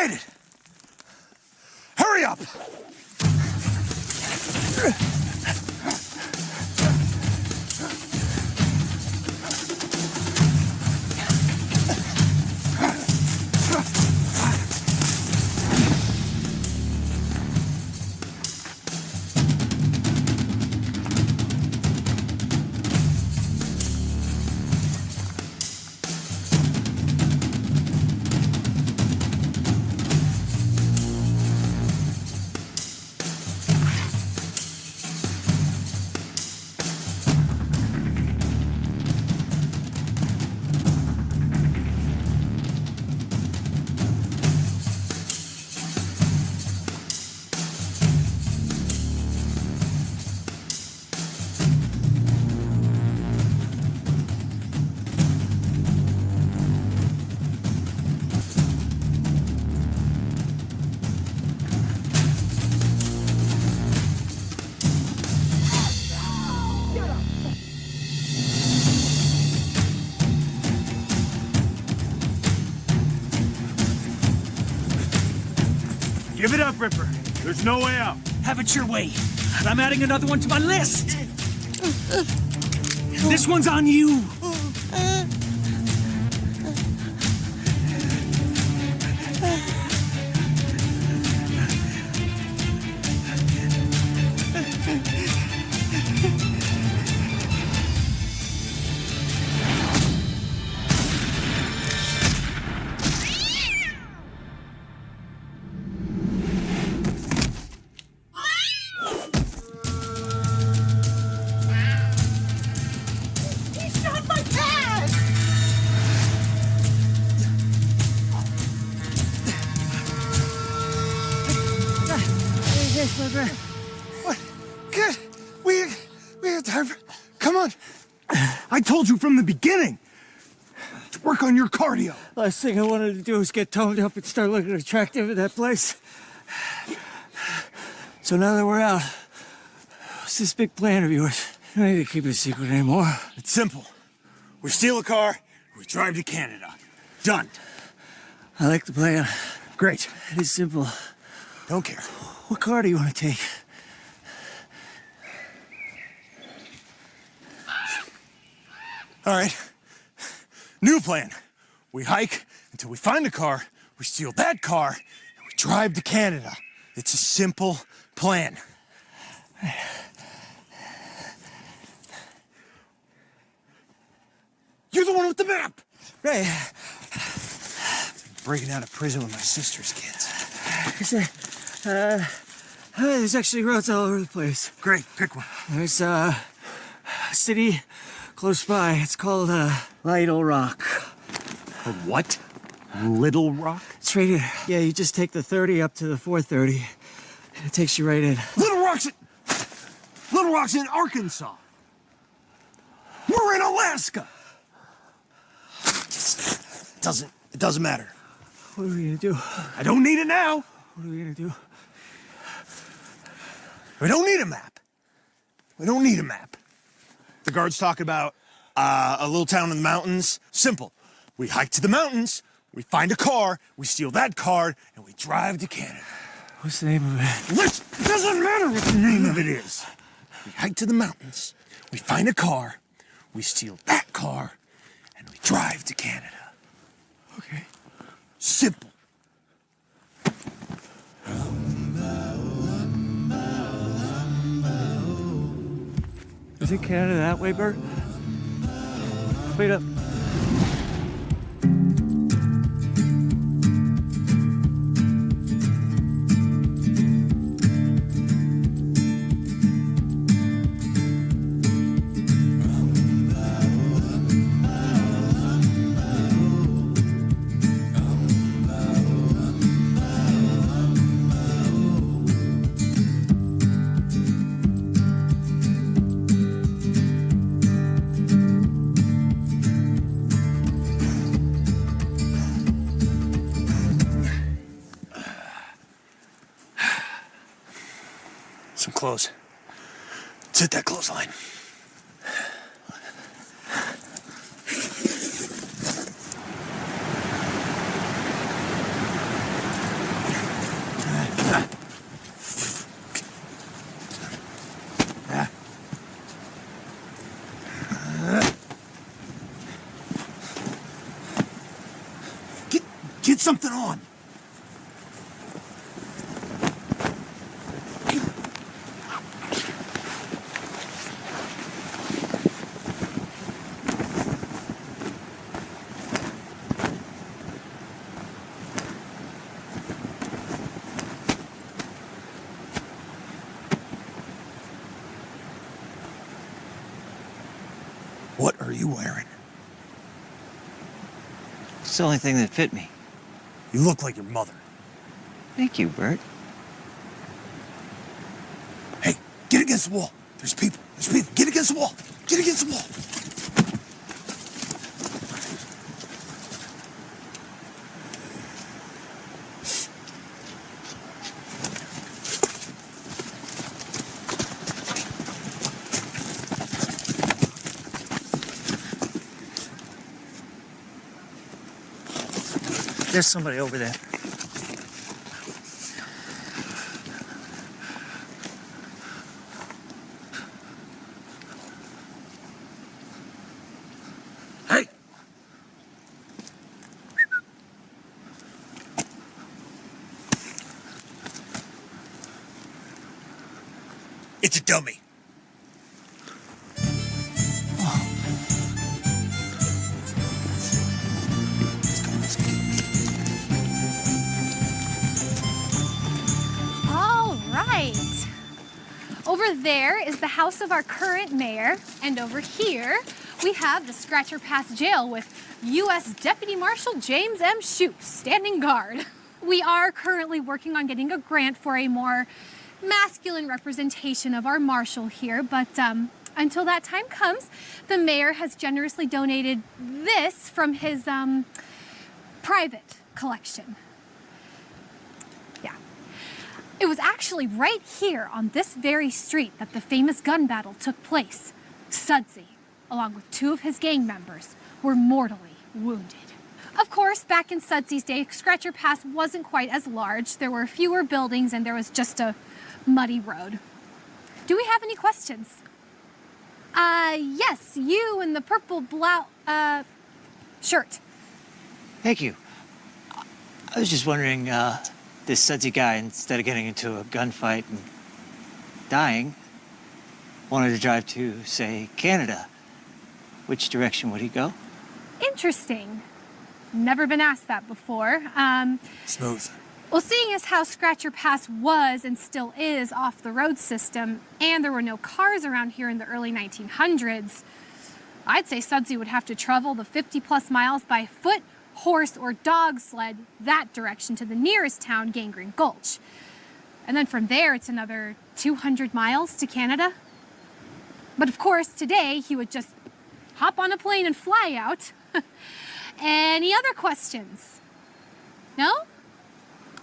made it! Hurry up! Give it up, Ripper. There's no way out. Have it your way. And I'm adding another one to my list. This one's on you. What? Good. We have time for... Come on. I told you from the beginning to work on your cardio. Last thing I wanted to do was get toned up and start looking attractive in that place. So now that we're out, what's this big plan of yours? You don't need to keep it a secret anymore. It's simple. We steal a car, we drive to Canada. Done. I like the plan. Great. It is simple. Don't care. What car do you want to take? All right. New plan. We hike until we find a car, we steal that car, and we drive to Canada. It's a simple plan. You're the one with the map! Right. Breaking out of prison with my sister's kids. There's actually roads all over the place. Great, pick one. There's a city close by. It's called Little Rock. What? Little Rock? It's right here. Yeah, you just take the 30 up to the 430. And it takes you right in. Little Rock's in Arkansas. We're in Alaska. It doesn't matter. What are we gonna do? I don't need it now. What are we gonna do? We don't need a map. We don't need a map. The guards talk about a little town in the mountains. Simple. We hike to the mountains, we find a car, we steal that car, and we drive to Canada. What's the name of it? Listen, it doesn't matter what the name of it is. We hike to the mountains, we find a car, we steal that car, and we drive to Canada. Okay. Simple. Is it Canada that way, Bert? Wait up. Some clothes. Let's hit that clothesline. something on. What are you wearing? It's the only thing that fit me. You look like your mother. Thank you, Bert. Hey, get against the wall. There's people. There's people. Get against the wall. Get against the wall. There's somebody over there. Hey! It's a dummy. All right. Over there is the house of our current mayor, and over here we have the Scratcher Pass jail with U.S. Deputy Marshal James M. Shoup standing guard. We are currently working on getting a grant for a more masculine representation of our marshal here, but until that time comes, the mayor has generously donated this from his private collection. Yeah. It was actually right here on this very street that the famous gun battle took place. Sudsy, along with 2 of his gang members, were mortally wounded. Of course, back in Sudsy's day, Scratcher Pass wasn't quite as large. There were fewer buildings and there was just a muddy road. Do we have any questions? Yes, you in the purple shirt. Thank you. I was just wondering, this sudsy guy, instead of getting into a gunfight and dying, wanted to drive to, say, Canada. Which direction would he go? Interesting. Never been asked that before. Smooth. Well, seeing as how Scratcher Pass was and still is off the road system, and there were no cars around here in the early 1900s, I'd say Sudsy would have to travel the 50-plus miles by foot, horse, or dog sled that direction to the nearest town, Gangrene Gulch. And then from there, it's another 200 miles to Canada. But of course, today, he would just hop on a plane and fly out. Any other questions? No?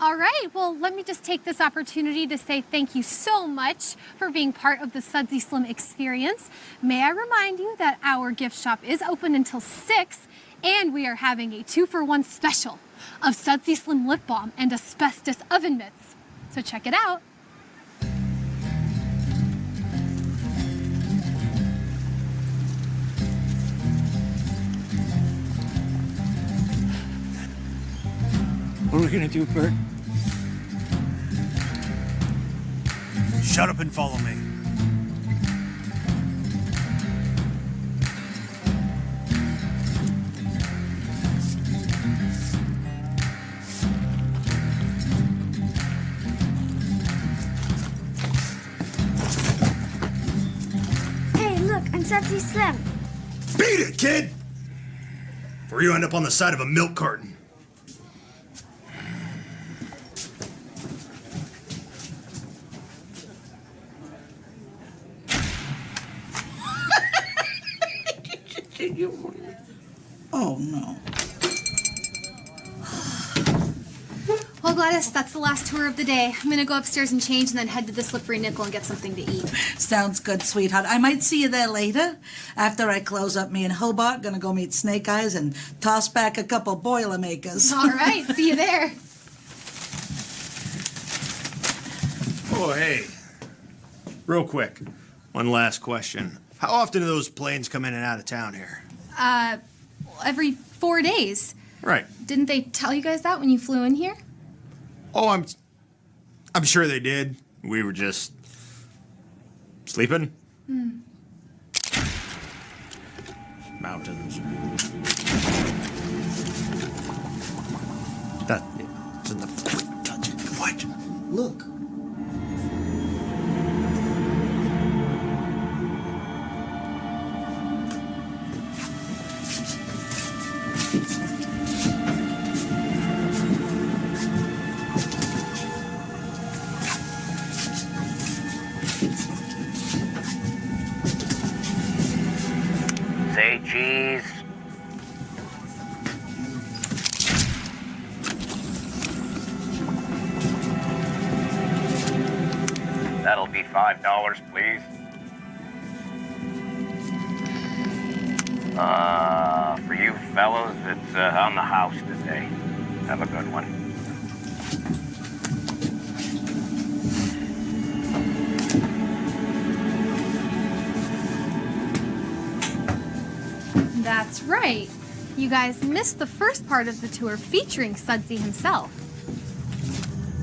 All right, well, let me just take this opportunity to say thank you so much for being part of the Sudsy Slim experience. May I remind you that our gift shop is open until 6, and we are having a 2-for-1 special of Sudsy Slim lip balm and asbestos oven mitts. So check it out. What are we gonna do, Bert? Shut up and follow me. Hey, look, I'm Sudsy Slim. Beat it, kid! Or you end up on the side of a milk carton. Oh, no. Well, Gladys, that's the last tour of the day. I'm gonna go upstairs and change and then head to the Slippery Nickel and get something to eat. Sounds good, sweetheart. I might see you there later. After I close up me and Hobart, gonna go meet Snake Eyes and toss back a couple Boilermakers. All right, see you there. Oh, hey. Real quick, one last question. How often do those planes come in and out of town here? Every 4 days. Right. Didn't they tell you guys that when you flew in here? Oh, I'm sure they did. We were just sleeping. Mountains. That is in the freak touch it. What? Look. Say cheese. That'll be $5, please. For you fellows, it's on the house today. Have a good one. That's right. You guys missed the first part of the tour featuring Sudsy himself.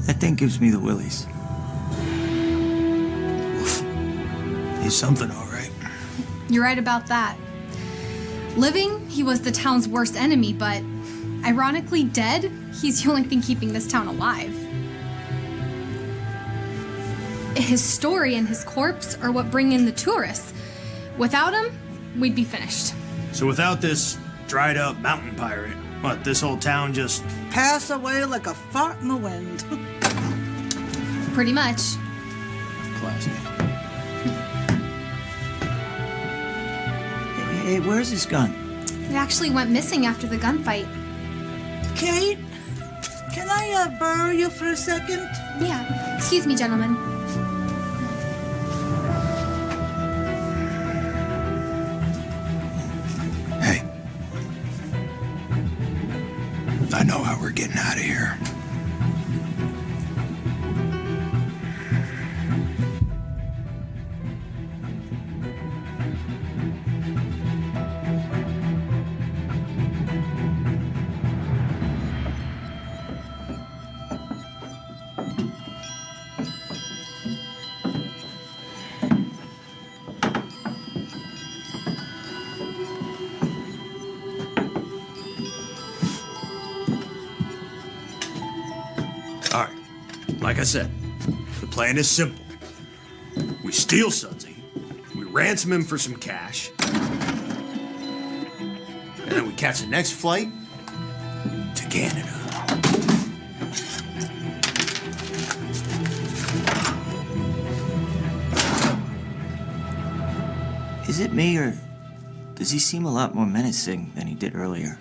That thing gives me the willies. He's something, all right. You're right about that. Living, he was the town's worst enemy, but ironically dead, he's the only thing keeping this town alive. His story and his corpse are what bring in the tourists. Without him, we'd be finished. So without this dried up mountain pirate, what, this whole town just... Pass away like a fart in the wind. Pretty much. Classy. Hey, where's his gun? It actually went missing after the gunfight. Kate, can I borrow you for a second? Yeah. Excuse me, gentlemen. Hey. I know how we're getting out of here. All right, like I said, the plan is simple. We steal Sudsy, we ransom him for some cash, and then we catch the next flight to Canada. Is it me, or does he seem a lot more menacing than he did earlier?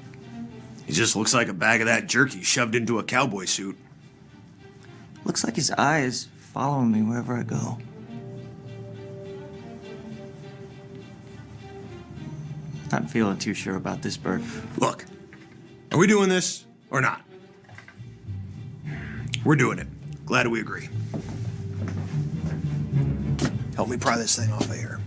He just looks like a bag of that jerky shoved into a cowboy suit. Looks like his eye is following me wherever I go. Not feeling too sure about this, Bert. Look, are we doing this or not? We're doing it. Glad we agree. Help me pry this thing off of here.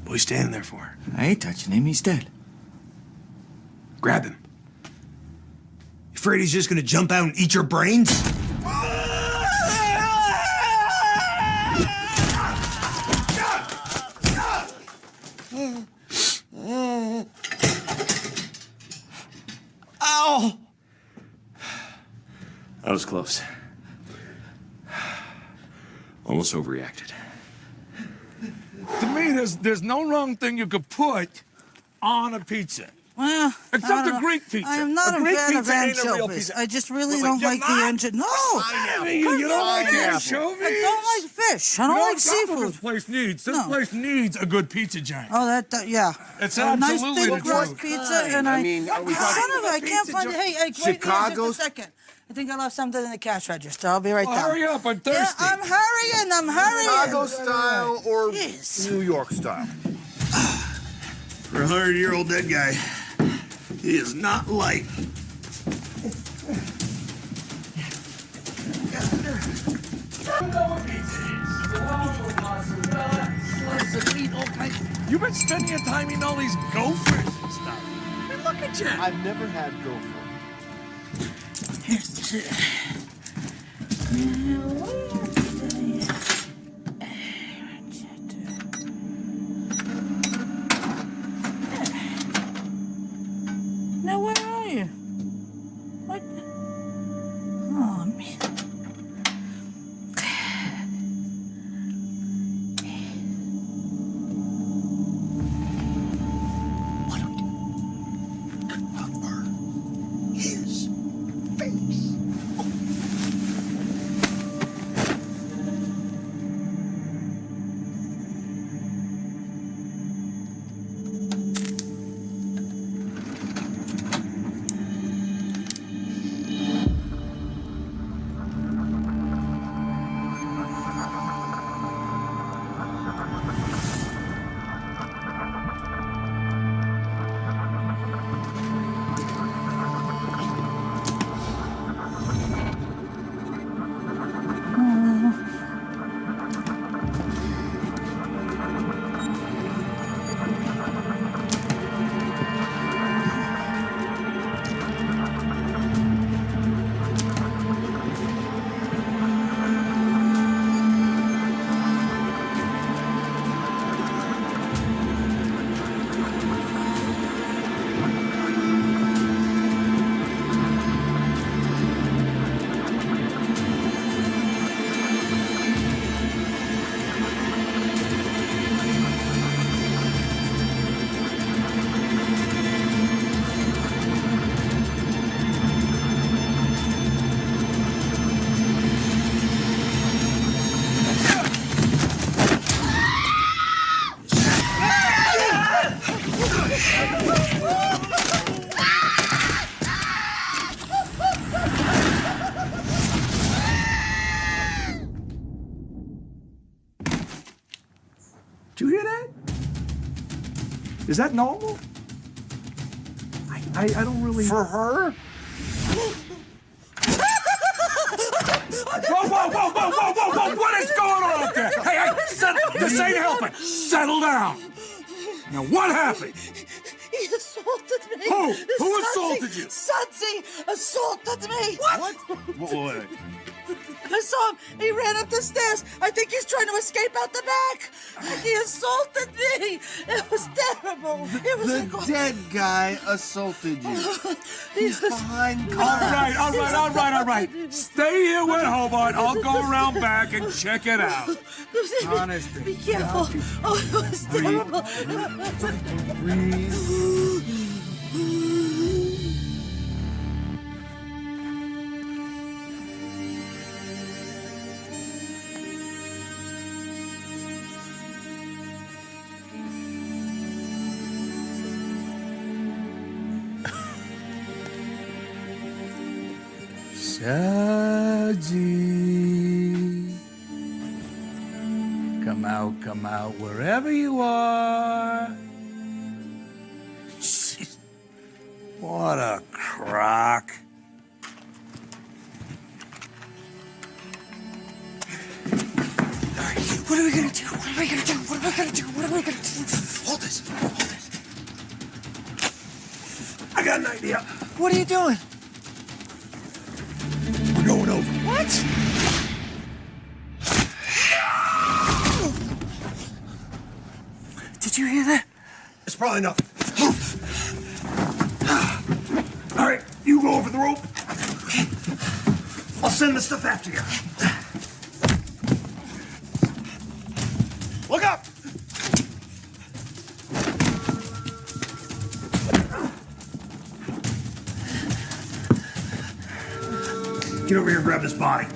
What are you standing there for? I ain't touching him, he's dead. Grab him. You afraid he's just gonna jump out and eat your brains? Ow! That was close. Almost overreacted. To me, there's no wrong thing you could put on a pizza. Well, Except I don't the know. Greek pizza. I am not A a Greek fan of pizza ain't a real anchovies. pizza. I just really Wait, don't you're like the not? anchovy. No, You don't like fish. anchovies? I don't like fish. I don't like That's what seafood. this place needs. This No. place needs a good pizza giant. Oh, yeah. It's a nice absolutely thick the crust truth. pizza, and I mean, are we son talking of a, I can't find it. Hey, wait here Chicago's- just a second. I think I left something in the cash register. I'll be right Well, down. hurry up, I'm Yeah, thirsty. I'm hurrying. Chicago style or Yes. New York style? For a 100-year-old dead guy, he is not light. You've been spending your time eating all these gophers and stuff. Hey, look at you. I've never had gopher. Now, where are you? What? Oh, man. His face. Did you hear that? Is that normal? I don't really... For her? Whoa! What is going on up there? Hey, settle. This ain't helping. Settle down. Now, what happened? He assaulted me. Who? Who assaulted you? Sudsy assaulted me. What? I saw him. He ran up the stairs. I think he's trying to escape out the back. He assaulted me. It was terrible. It was The dead guy assaulted you. He was Behind All right. Stay here with Hobart. I'll go around back and check it out. Honestly. Be careful. Oh, it was terrible. Sadie. Come out, wherever you are. What a crock. What are we gonna do? Hold this. I got an idea. What are you doing? We're going over. What? Did you hear that? It's probably nothing. All right, you go over the rope. I'll send the stuff after you. Look up! Get over here and grab this body.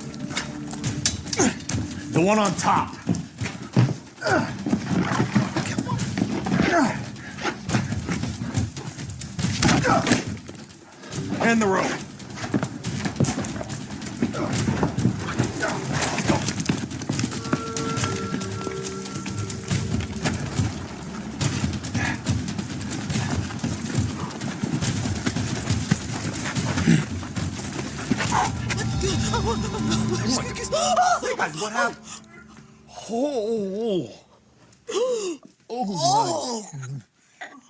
The one on top. And the rope. Guys, what happened? Oh. Oh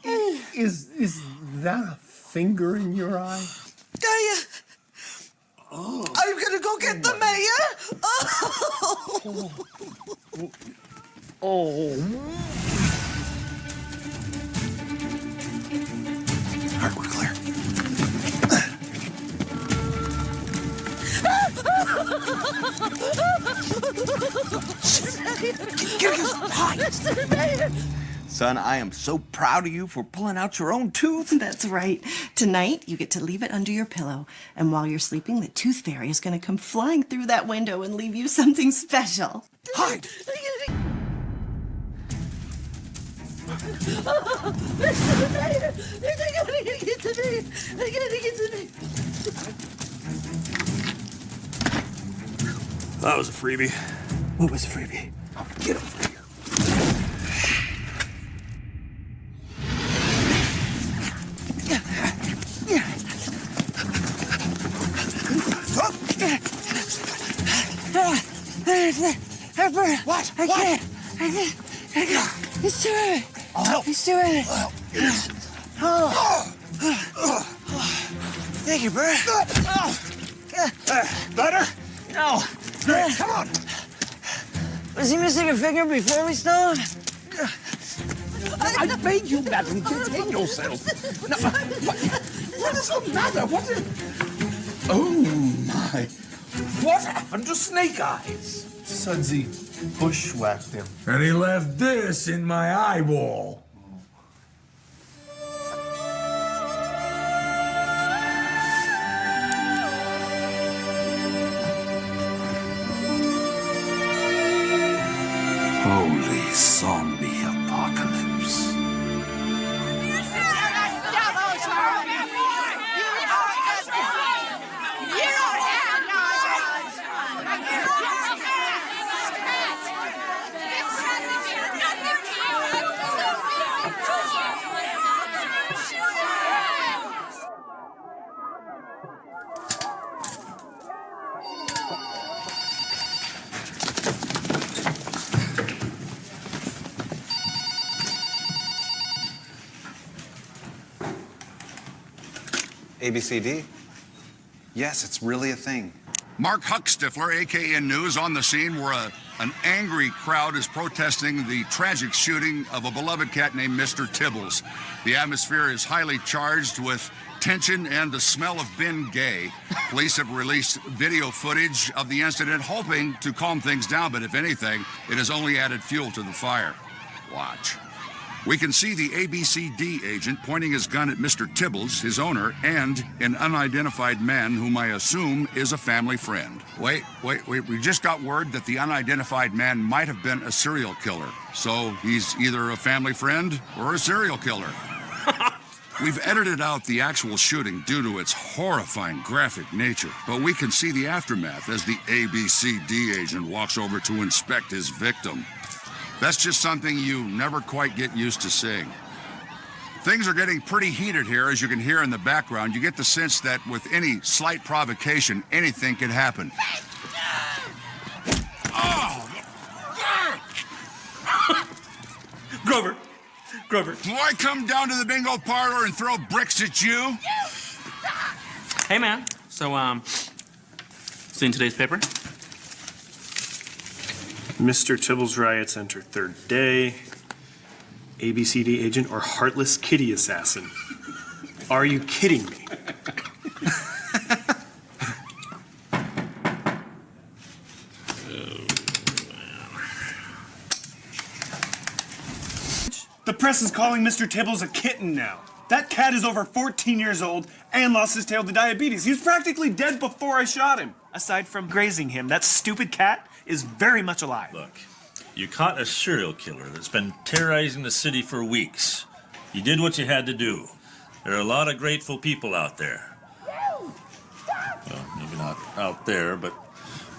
my. Is that a finger in your eye? I'm gonna go get the mayor. Oh. All right, we're clear. Son, I am so proud of you for pulling out your own tooth. That's right. Tonight, you get to leave it under your pillow. And while you're sleeping, the tooth fairy is going to come flying through that window and leave you something special. Hide! That was a freebie. What was a freebie? Get over here. What? I can't. He's doing it. I'll help. He's doing it. I'll help. Thank you, Bert. Better? No. Great, come on. Was he missing a finger before we stole him? I made you, madam. Contain yourself. No, what is the matter? What is... Oh, my. What happened to Snake Eyes? Sudsy bushwhacked him. And he left this in my eyeball. Holy zombie apocalypse. ABCD? Yes, it's really a thing. Mark Huckstifler, AKN News, on the scene where an angry crowd is protesting the tragic shooting of a beloved cat named Mr. Tibbles. The atmosphere is highly charged with tension and the smell of Ben Gay. Police have released video footage of the incident, hoping to calm things down, but if anything, it has only added fuel to the fire. Watch. We can see the ABCD agent pointing his gun at Mr. Tibbles, his owner, and an unidentified man whom I assume is a family friend. Wait, we just got word that the unidentified man might have been a serial killer. So he's either a family friend or a serial killer. We've edited out the actual shooting due to its horrifying graphic nature, but we can see the aftermath as the ABCD agent walks over to inspect his victim. That's just something you never quite get used to seeing. Things are getting pretty heated here, as you can hear in the background. You get the sense that with any slight provocation, anything could happen. Oh! Grover. Do I come down to the bingo parlor and throw bricks at you? Hey, man. So, seen today's paper? Mr. Tibbles riots enter third day. ABCD agent or heartless kitty assassin. Are you kidding me? The press is calling Mr. Tibbles a kitten now. That cat is over 14 years old and lost his tail to diabetes. He was practically dead before I shot him. Aside from grazing him, that stupid cat is very much alive. Look, you caught a serial killer that's been terrorizing the city for weeks. You did what you had to do. There are a lot of grateful people out there. Well, maybe not out there, but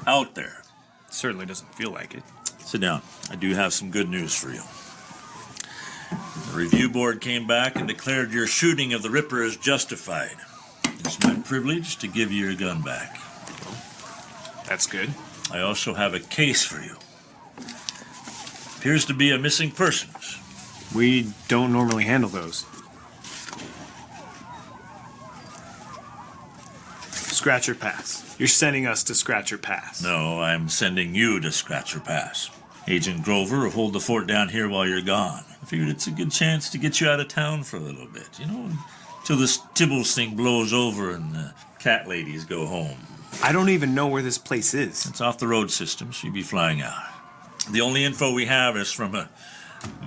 out there. Certainly doesn't feel like it. Sit down. I do have some good news for you. The review board came back and declared your shooting of the Ripper is justified. It's my privilege to give you your gun back. That's good. I also have a case for you. Appears to be a missing persons. We don't normally handle those. Scratcher Pass. You're sending us to Scratcher Pass. No, I'm sending you to Scratcher Pass. Agent Grover will hold the fort down here while you're gone. I figured it's a good chance to get you out of town for a little bit, until this Tibbles thing blows over and the cat ladies go home. I don't even know where this place is. It's off the road system, so you'll be flying out. The only info we have is from a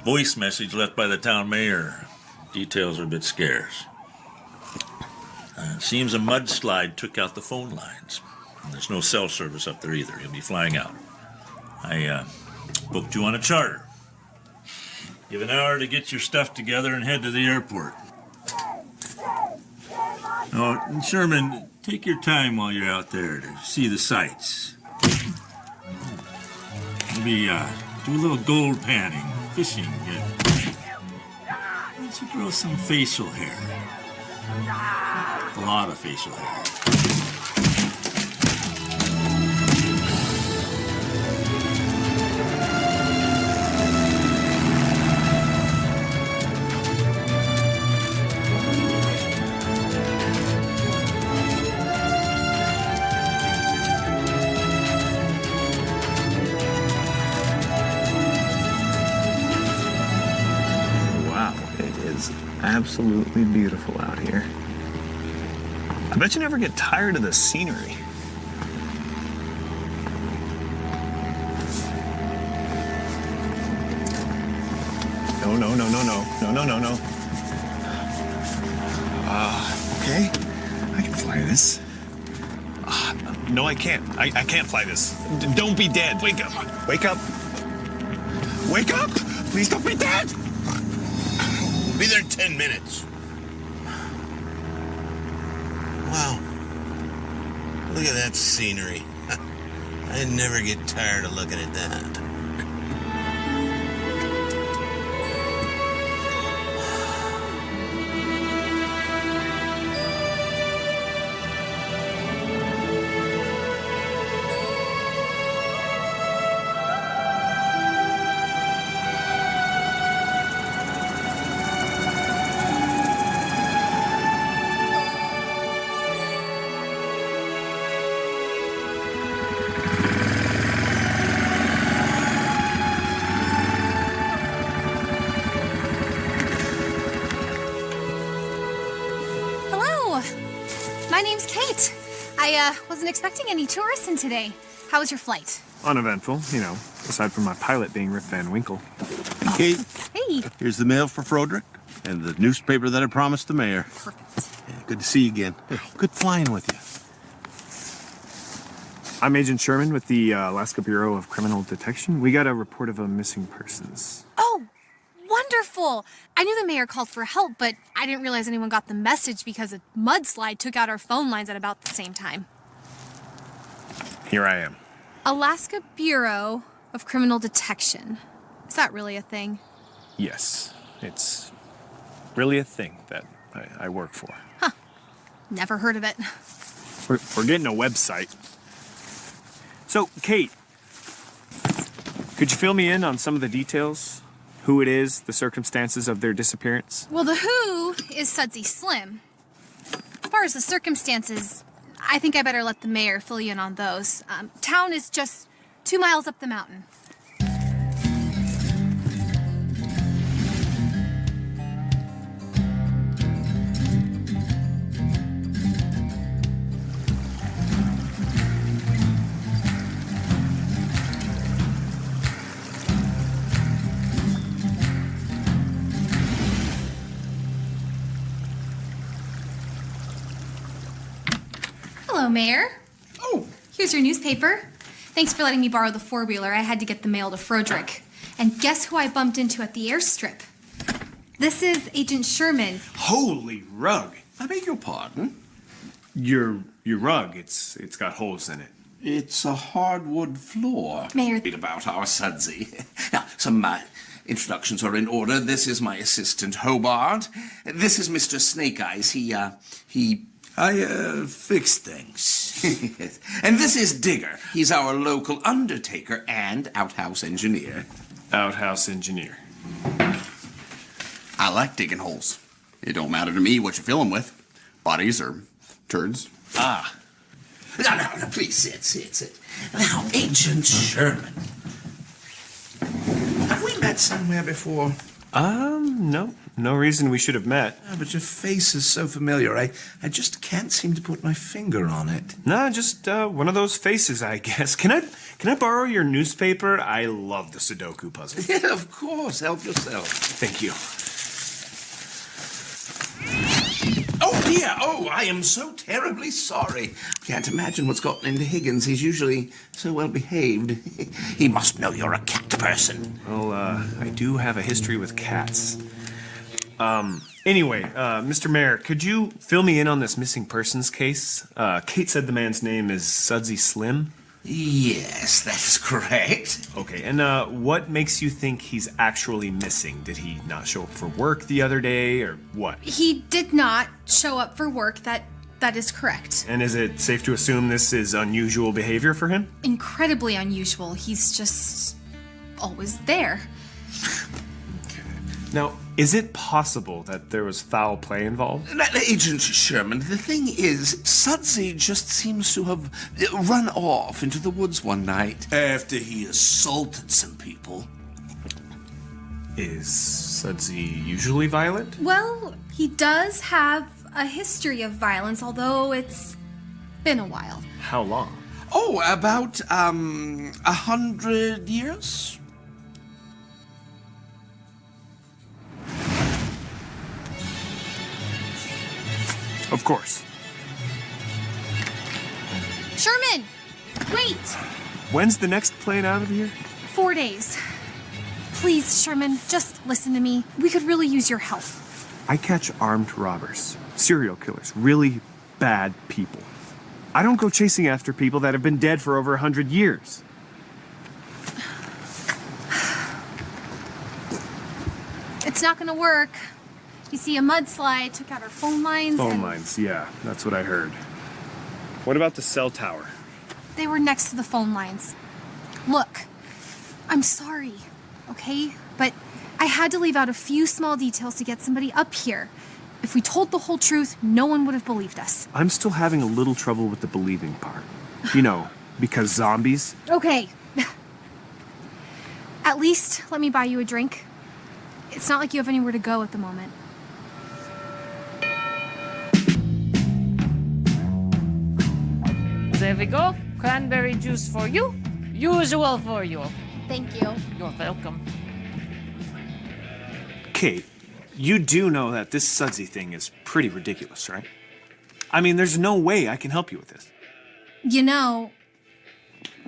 voice message left by the town mayor. Details are a bit scarce. It seems a mudslide took out the phone lines. And there's no cell service up there either. You'll be flying out. I booked you on a charter. You have an hour to get your stuff together and head to the airport. Oh, Sherman, take your time while you're out there to see the sights. Maybe do a little gold panning, fishing. Let's grow some facial hair. A lot of facial hair. Wow, it is absolutely beautiful out here. I bet you never get tired of the scenery. No. Okay, I can fly this. No, I can't. I can't fly this. Don't be dead. Wake up. Wake up. Wake up! Please don't be dead! We'll be there in 10 minutes. Wow. Look at that scenery. I never get tired of looking at that. My name's Kate. I wasn't expecting any tourists in today. How was your flight? Uneventful, aside from my pilot being Rip Van Winkle. Kate, Hey. here's the mail for Froderick and the newspaper that I promised the mayor. Perfect. Yeah, good to see you again. Good flying with you. I'm Agent Sherman with the Alaska Bureau of Criminal Detection. We got a report of a missing persons. Oh, wonderful. I knew the mayor called for help, but I didn't realize anyone got the message because a mudslide took out our phone lines at about the same time. Here I am. Alaska Bureau of Criminal Detection. Is that really a thing? Yes, it's really a thing that I work for. Huh. Never heard of it. We're getting a website. So, Kate, could you fill me in on some of the details? Who it is, the circumstances of their disappearance? Well, the who is Sudsy Slim. As far as the circumstances, I think I better let the mayor fill you in on those. Town is just 2 miles up the mountain. Hello, Mayor. Oh, Here's your newspaper. Thanks for letting me borrow the four-wheeler. I had to get the mail to Froderick. And guess who I bumped into at the airstrip? This is Agent Sherman. Holy rug. I beg your pardon? Your rug, it's got holes in it. It's a hardwood floor. Mayor. Read about our Sudsy. Now, some introductions are in order. This is my assistant, Hobart. This is Mr. Snake Eyes. I fix things. And this is Digger. He's our local undertaker and outhouse engineer. Outhouse engineer. I like digging holes. It don't matter to me what you fill them with. Bodies or turds. Ah. No, please sit. Now, Agent Sherman. Have we met somewhere before? No. No reason we should have met. But your face is so familiar, I just can't seem to put my finger on it. No, just one of those faces, I guess. Can I borrow your newspaper? I love the Sudoku puzzle. Yeah, of course. Help yourself. Thank you. Oh, dear. Oh, I am so terribly sorry. Can't imagine what's gotten into Higgins. He's usually so well behaved. He must know you're a cat person. Well, I do have a history with cats. Anyway, Mr. Mayor, could you fill me in on this missing persons case? Kate said the man's name is Sudsy Slim. Yes, that is correct. Okay, and what makes you think he's actually missing? Did he not show up for work the other day, or what? He did not show up for work. That is correct. And is it safe to assume this is unusual behavior for him? Incredibly unusual. He's just always there. Now, is it possible that there was foul play involved? Agent Sherman, the thing is, Sudsy just seems to have run off into the woods one night. After he assaulted some people. Is Sudsy usually violent? Well, he does have a history of violence, although it's been a while. How long? Oh, about, 100 years? Of course. Sherman! Wait! When's the next plane out of here? 4 days. Please, Sherman, just listen to me. We could really use your help. I catch armed robbers, serial killers, really bad people. I don't go chasing after people that have been dead for over 100 years. It's not gonna work. You see, a mudslide took out our phone lines. Phone lines, yeah, that's what I heard. What about the cell tower? They were next to the phone lines. Look, I'm sorry, okay? But I had to leave out a few small details to get somebody up here. If we told the whole truth, no one would have believed us. I'm still having a little trouble with the believing part. You know, because zombies. Okay. At least let me buy you a drink. It's not like you have anywhere to go at the moment. There we go. Cranberry juice for you. Usual for you. Thank you. You're welcome. Kate, you do know that this Sudsy thing is pretty ridiculous, right? I mean, there's no way I can help you with this. You know,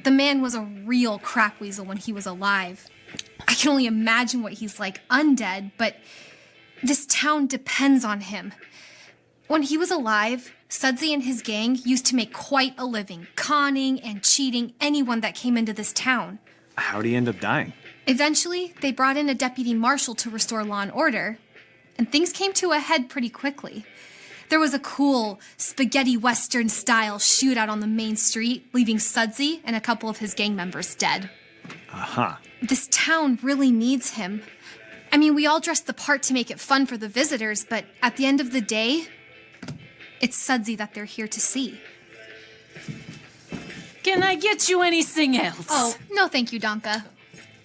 the man was a real crap weasel when he was alive. I can only imagine what he's like undead, but this town depends on him. When he was alive, Sudsy and his gang used to make quite a living, conning and cheating anyone that came into this town. How'd he end up dying? Eventually, they brought in a deputy marshal to restore law and order, and things came to a head pretty quickly. There was a cool spaghetti western style shootout on the main street, leaving Sudsy and a couple of his gang members dead. Uh-huh. This town really needs him. I mean, we all dressed the part to make it fun for the visitors, but at the end of the day, it's Sudsy that they're here to see. Can I get you anything else? Oh, no thank you, Donka.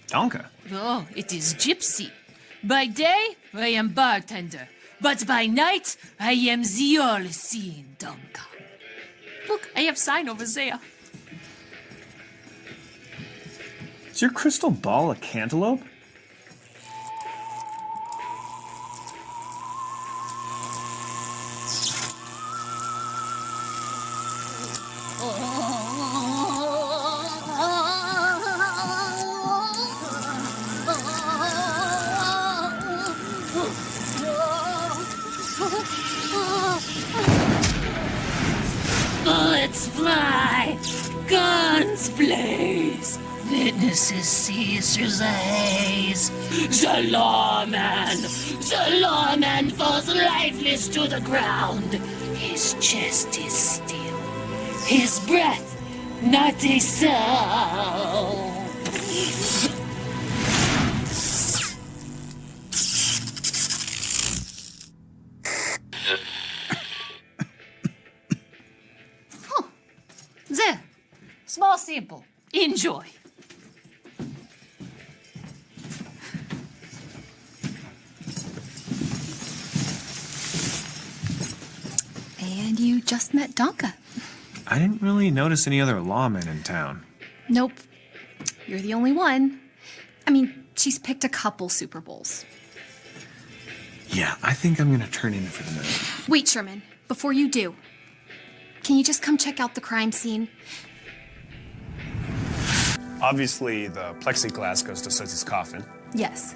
Donka? Oh, it is Gypsy. By day, I am bartender. But by night, I am the all-seeing Donka. Look, I have sign over there. Is your crystal ball a cantaloupe? witnesses sees through the haze. The lawman falls lifeless to the ground. His chest is still, his breath not a sound. There, small sample. Enjoy. And you just met Donka. I didn't really notice any other lawmen in town. Nope. You're the only one. I mean, she's picked a couple Super Bowls. Yeah, I think I'm gonna turn in for the night. Wait, Sherman, before you do, can you just come check out the crime scene? Obviously, the plexiglass goes to Sudsy's coffin. Yes.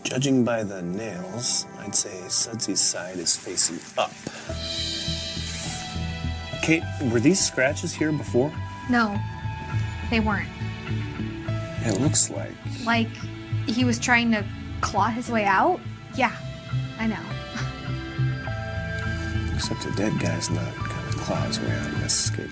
Judging by the nails, I'd say Sudsy's side is facing up. Kate, were these scratches here before? No, they weren't. It looks like. Like he was trying to claw his way out? Yeah, I know. Except a dead guy's not gonna claw his way out and escape.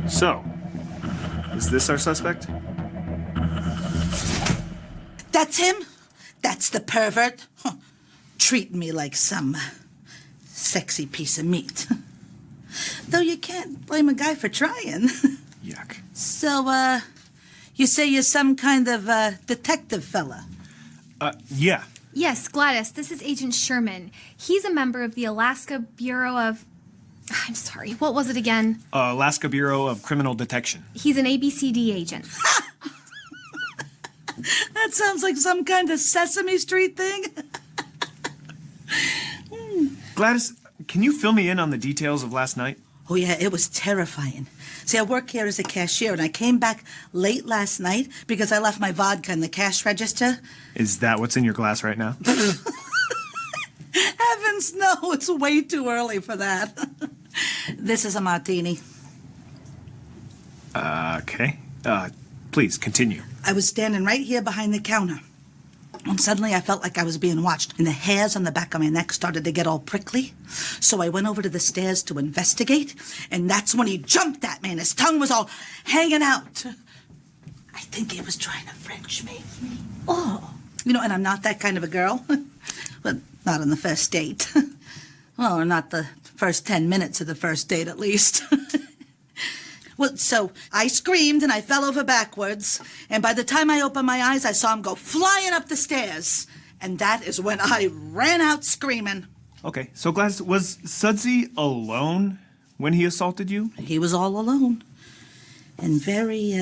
So, is this our suspect? That's him? That's the pervert? Huh. Treating me like some sexy piece of meat. Though you can't blame a guy for trying. Yuck. So, you say you're some kind of detective fella? Yeah. Yes, Gladys, this is Agent Sherman. He's a member of the Alaska Bureau of... I'm sorry, what was it again? Alaska Bureau of Criminal Detection. He's an ABCD agent. That sounds like some kind of Sesame Street thing. Gladys, can you fill me in on the details of last night? Oh, yeah, it was terrifying. See, I work here as a cashier, and I came back late last night because I left my vodka in the cash register. Is that what's in your glass right now? Heavens, no, it's way too early for that. This is a martini. Okay. Please, continue. I was standing right here behind the counter. And suddenly I felt like I was being watched, and the hairs on the back of my neck started to get all prickly. So I went over to the stairs to investigate, and that's when he jumped at me, and his tongue was all hanging out. I think he was trying to French me. Oh. You know, and I'm not that kind of a girl. But not on the first date. Well, or not the first 10 minutes of the first date, at least. Well, so I screamed and I fell over backwards, and by the time I opened my eyes, I saw him go flying up the stairs. And that is when I ran out screaming. Okay, so Gladys, was Sudsy alone when he assaulted you? He was all alone. And very,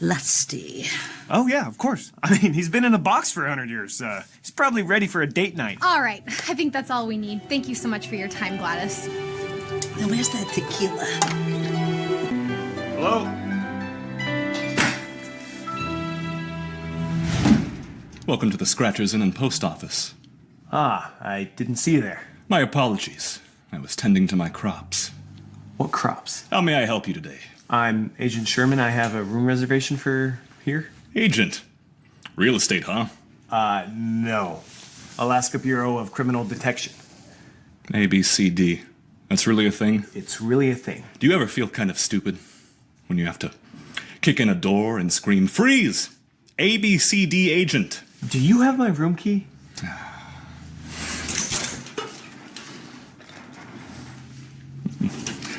lusty. Oh, yeah, of course. I mean, he's been in a box for 100 years. He's probably ready for a date night. All right, I think that's all we need. Thank you so much for your time, Gladys. Now, where's that tequila? Hello? Welcome to the Scratchers Inn and Post Office. Ah, I didn't see you there. My apologies. I was tending to my crops. What crops? How may I help you today? I'm Agent Sherman. I have a room reservation for here. Agent? Real estate, huh? No. Alaska Bureau of Criminal Detection. ABCD. That's really a thing? It's really a thing. Do you ever feel kind of stupid when you have to kick in a door and scream, "Freeze! ABCD agent"? Do you have my room key?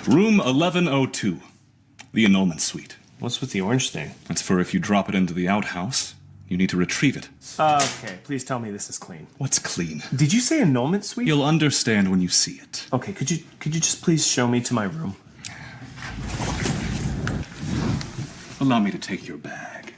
Room 1102. The annulment suite. What's with the orange thing? That's for if you drop it into the outhouse, you need to retrieve it. Okay, please tell me this is clean. What's clean? Did you say annulment suite? You'll understand when you see it. Okay, could you just please show me to my room? Allow me to take your bag.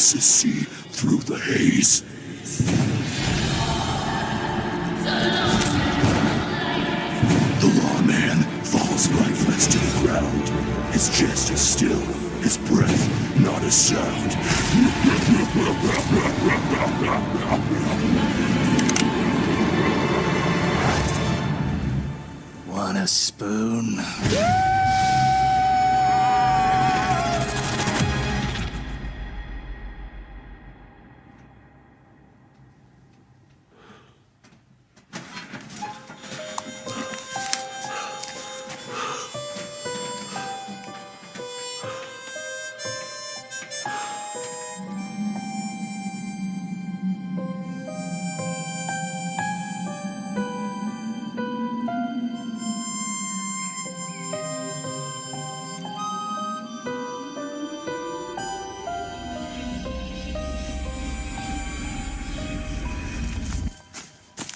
witnesses see through the haze. The lawman falls lifeless to the ground. His chest is still, his breath not a sound. Want a spoon?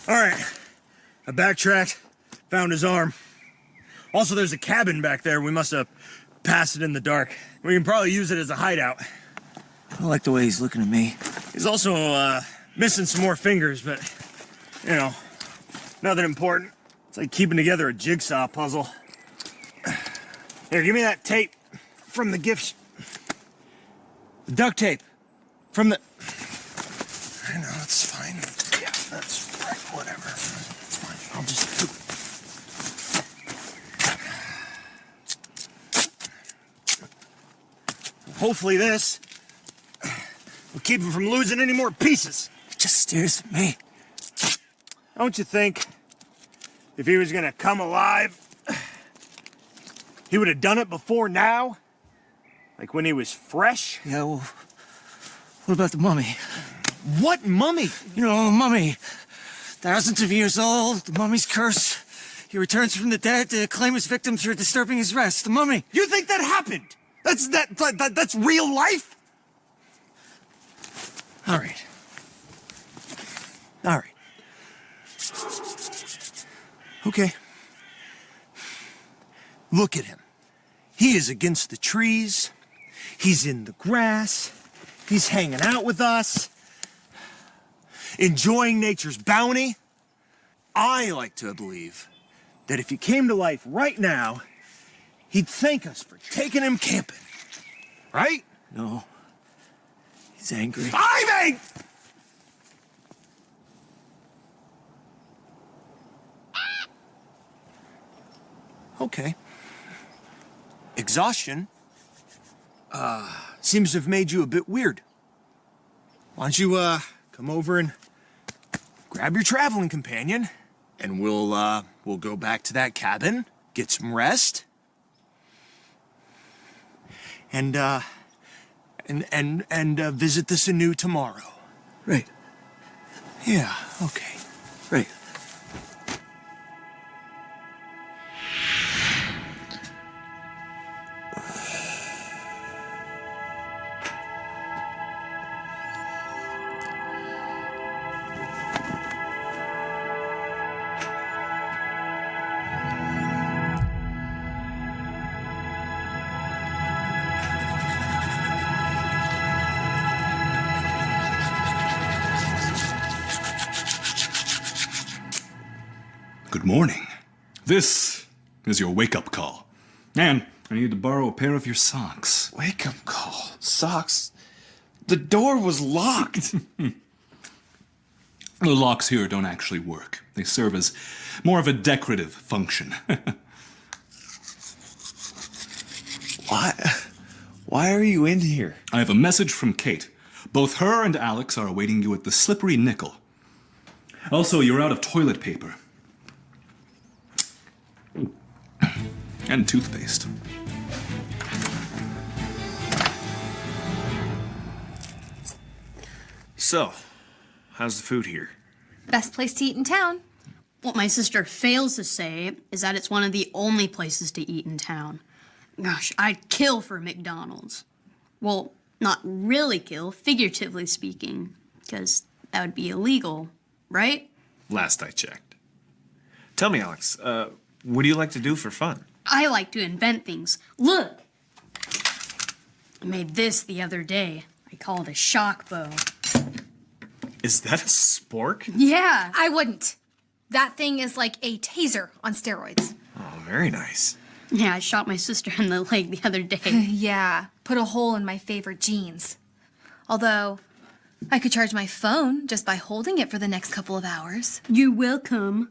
All right, I backtracked, found his arm. Also, there's a cabin back there. We must have passed it in the dark. We can probably use it as a hideout. I don't like the way he's looking at me. He's also missing some more fingers, but, you know, nothing important. It's like keeping together a jigsaw puzzle. Here, give me that tape from the gift. The duct tape from the... I know, it's fine. Yeah, that's right, whatever. It's fine, I'll just do it. Hopefully this will keep him from losing any more pieces. He just stares at me. Don't you think if he was gonna come alive, he would have done it before now? Like when he was fresh? Yeah, well, what about the mummy? What mummy? You know, the mummy. Thousands of years old, the mummy's curse. He returns from the dead to claim his victims for disturbing his rest. The mummy. You think that happened? That's real life? All right. All right. Okay. Look at him. He is against the trees. He's in the grass. He's hanging out with us. Enjoying nature's bounty. I like to believe that if he came to life right now, he'd thank us for taking him camping. Right? No. He's angry. I'm angry! Okay. Exhaustion seems to have made you a bit weird. Why don't you come over and grab your traveling companion, and we'll go back to that cabin, get some rest, and visit the Sanu tomorrow. Right. Yeah. Okay. Right. Good morning. This is your wake-up call. And I need to borrow a pair of your socks. Wake-up call? Socks? The door was locked. The locks here don't actually work. They serve as more of a decorative function. Why are you in here? I have a message from Kate. Both her and Alex are awaiting you at the Slippery Nickel. Also, you're out of toilet paper. And toothpaste. So, how's the food here? Best place to eat in town. What my sister fails to say is that it's one of the only places to eat in town. Gosh, I'd kill for McDonald's. Well, not really kill, figuratively speaking, because that would be illegal, right? Last I checked. Tell me, Alex, what do you like to do for fun? I like to invent things. Look! I made this the other day. I I call it a shock bow. Is that a spork? Yeah. I wouldn't. That thing is like a taser on steroids. Oh, very nice. Yeah, I shot my sister in the leg the other day. Yeah, put a hole in my favorite jeans. Although, I could charge my phone just by holding it for the next couple of hours. You're welcome.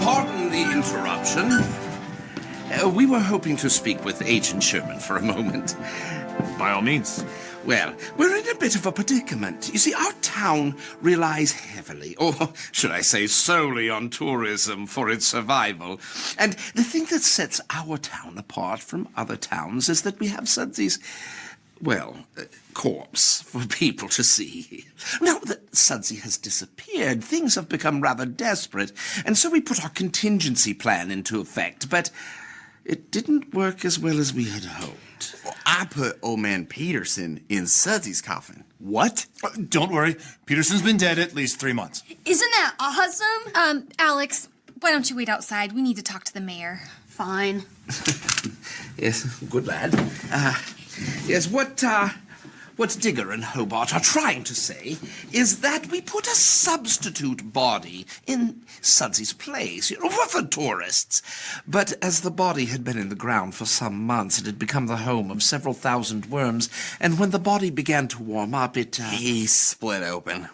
Pardon the interruption. We were hoping to speak with Agent Sherman for a moment. By all means. Well, we're in a bit of a predicament. You see, our town relies heavily, or should I say solely, on tourism for its survival. And the thing that sets our town apart from other towns is that we have Sudsy's, corpse for people to see. Now that Sudsy has disappeared, things have become rather desperate, and so we put our contingency plan into effect, but it didn't work as well as we had hoped. I put old man Peterson in Sudsy's coffin. What? Don't worry. Peterson's been dead at least 3 months. Isn't that awesome? Alex, why don't you wait outside? We need to talk to the mayor. Fine. Yes, good lad. Yes, what Digger and Hobart are trying to say is that we put a substitute body in Sudsy's place, for the tourists. But as the body had been in the ground for some months, it had become the home of several thousand worms, and when the body began to warm up, He split open.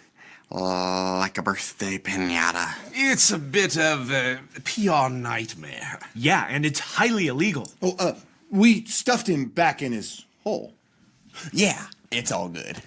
Like a birthday pinata. It's a bit of a PR nightmare. Yeah, and it's highly illegal. We stuffed him back in his hole. Yeah, it's all good.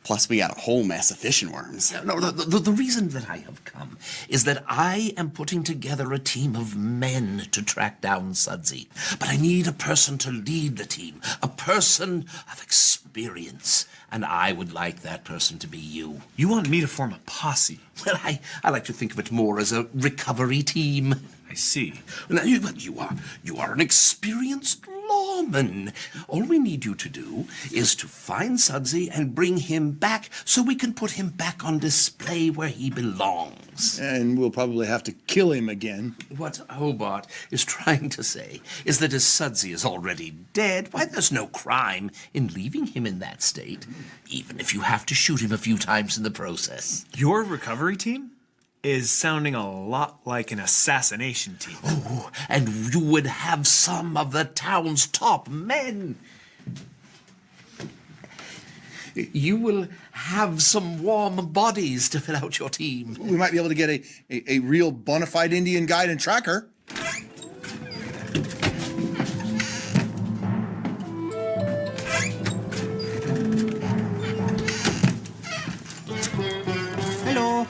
Plus, we got a whole mess of fishing worms. No, the reason that I have come is that I am putting together a team of men to track down Sudsy. But I need a person to lead the team, a person of experience. And I would like that person to be you. You want me to form a posse? Well, I like to think of it more as a recovery team. I see. Now, you are an experienced lawman. All we need you to do is to find Sudsy and bring him back so we can put him back on display where he belongs. And we'll probably have to kill him again. What Hobart is trying to say is that as Sudsy is already dead, why, there's no crime in leaving him in that state, even if you have to shoot him a few times in the process. Your recovery team is sounding a lot like an assassination team. Oh, and you would have some of the town's top men. You will have some warm bodies to fill out your team. We might be able to get a real bona fide Indian guide and tracker. Hello.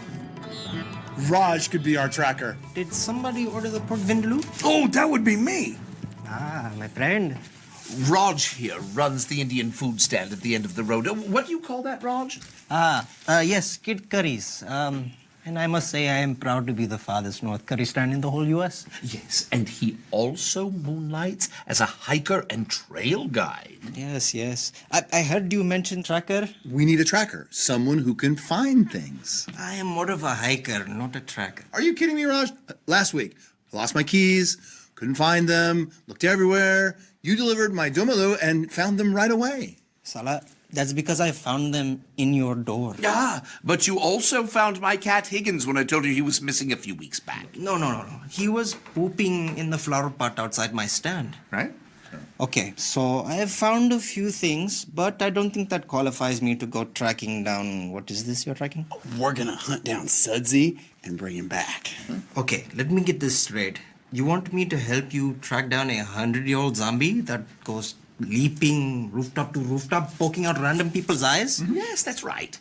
Raj could be our tracker. Did somebody order the pork vindaloo? Oh, that would be me. Ah, my friend. Raj here runs the Indian food stand at the end of the road. What do you call that, Raj? Yes, kid curries. And I must say I am proud to be the farthest north curry stand in the whole U.S. Yes, and he also moonlights as a hiker and trail guide. Yes. I heard you mention tracker. We need a tracker, someone who can find things. I am more of a hiker, not a tracker. Are you kidding me, Raj? Last week, I lost my keys, couldn't find them, looked everywhere. You delivered my dumalu and found them right away. Salah, that's because I found them in your door. Yeah, but you also found my cat Higgins when I told you he was missing a few weeks back. No. He was pooping in the flower pot outside my stand. Right? Okay, so I have found a few things, but I don't think that qualifies me to go tracking down... What is this you're tracking? We're gonna hunt down Sudsy and bring him back. Okay, let me get this straight. You want me to help you track down a 100-year-old zombie that goes leaping rooftop to rooftop, poking out random people's eyes? Yes, that's right.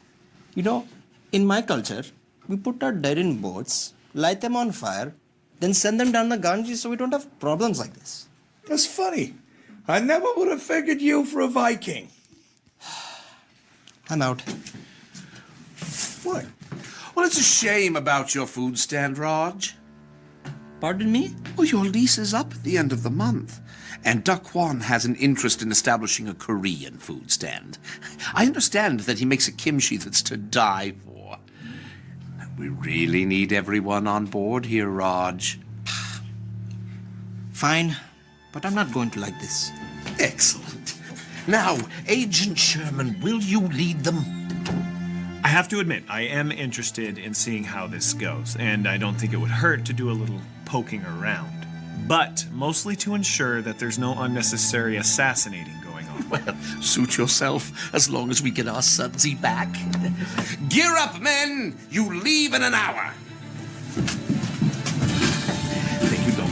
You know, in my culture, we put our dead in boats, light them on fire, then send them down the Ganges so we don't have problems like this. That's funny. I never would have figured you for a Viking. I'm out. What? Well, it's a shame about your food stand, Raj. Pardon me? Oh, your lease is up at the end of the month. And Duck Kwan has an interest in establishing a Korean food stand. I understand that he makes a kimchi that's to die for. We really need everyone on board here, Raj. Fine, but I'm not going to like this. Excellent. Now, Agent Sherman, will you lead them? I have to admit, I am interested in seeing how this goes, and I don't think it would hurt to do a little poking around. But mostly to ensure that there's no unnecessary assassinating going on. Well, suit yourself, as long as we get our Sudsy back. Gear up, men! You leave in an hour! Thank you, Don.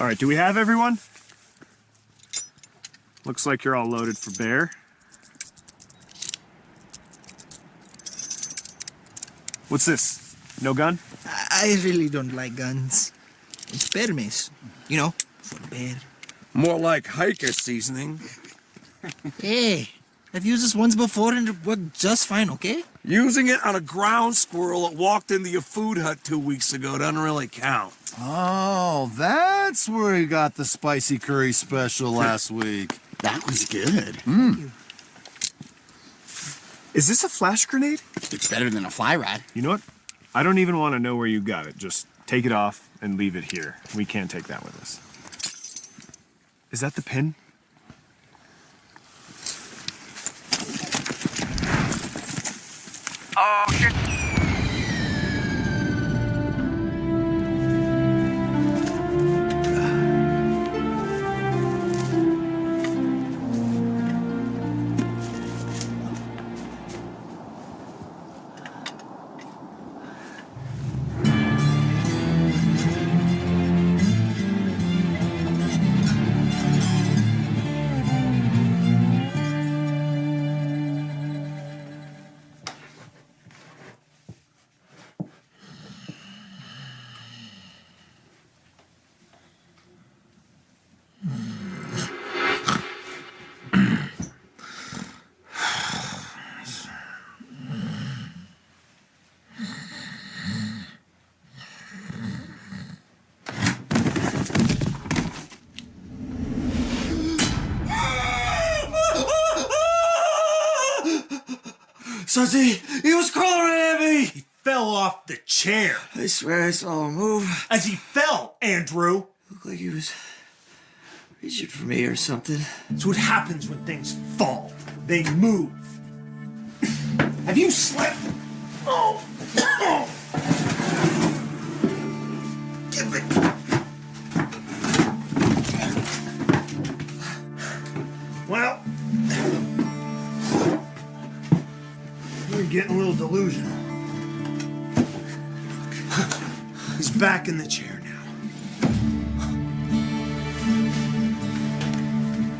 All right, do we have everyone? Looks like you're all loaded for bear. What's this? No gun? I really don't like guns. It's bear mace. You know, for bear. More like hiker seasoning. Hey, I've used this once before and it worked just fine, okay? Using it on a ground squirrel that walked into your food hut 2 weeks ago doesn't really count. Oh, that's where he got the spicy curry special last week. That was good. Is this a flash grenade? It's better than a fly rod. You know what? I don't even want to know where you got it. Just take it off and leave it here. We can't take that with us. Is that the pin? Oh, shit. Sudsy, he was crawling right at me! He fell off the chair. I swear I saw him move. As he fell, Andrew. Looked like he was reaching for me or something. That's what happens when things fall. They move. Have you slept? Oh! Give it. Well, you're getting a little delusional. He's back in the chair now.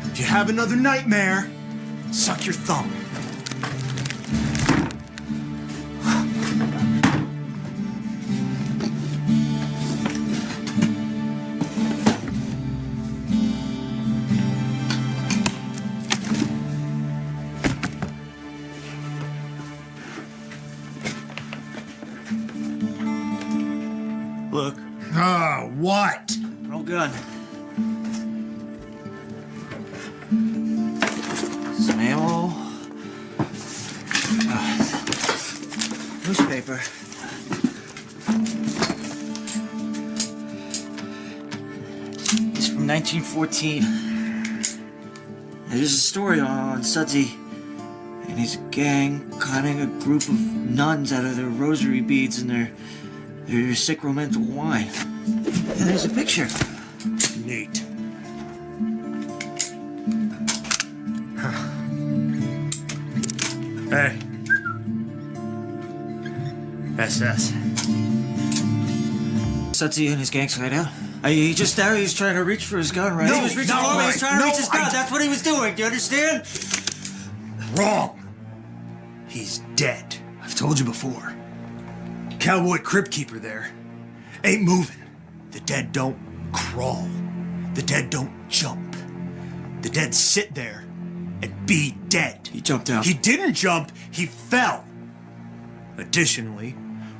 If you have another nightmare, suck your thumb. Look. Ah, what? No gun. Some ammo. Newspaper. It's from 1914. There's a story on Sudsy and his gang conning a group of nuns out of their rosary beads and their sacramental wine. And there's a picture. Neat. Hey. SS. Sudsy and his gang's hideout. He just there, he was trying to reach for his gun, right? No, he was reaching no, for me, he was right. trying to No, reach his gun. That's what he was doing, do you understand? Wrong. He's dead. I've told you before. Cowboy crypt keeper there ain't moving. The dead don't crawl. The dead don't jump. The dead sit there and be dead. He jumped out. He didn't jump, he fell. Additionally,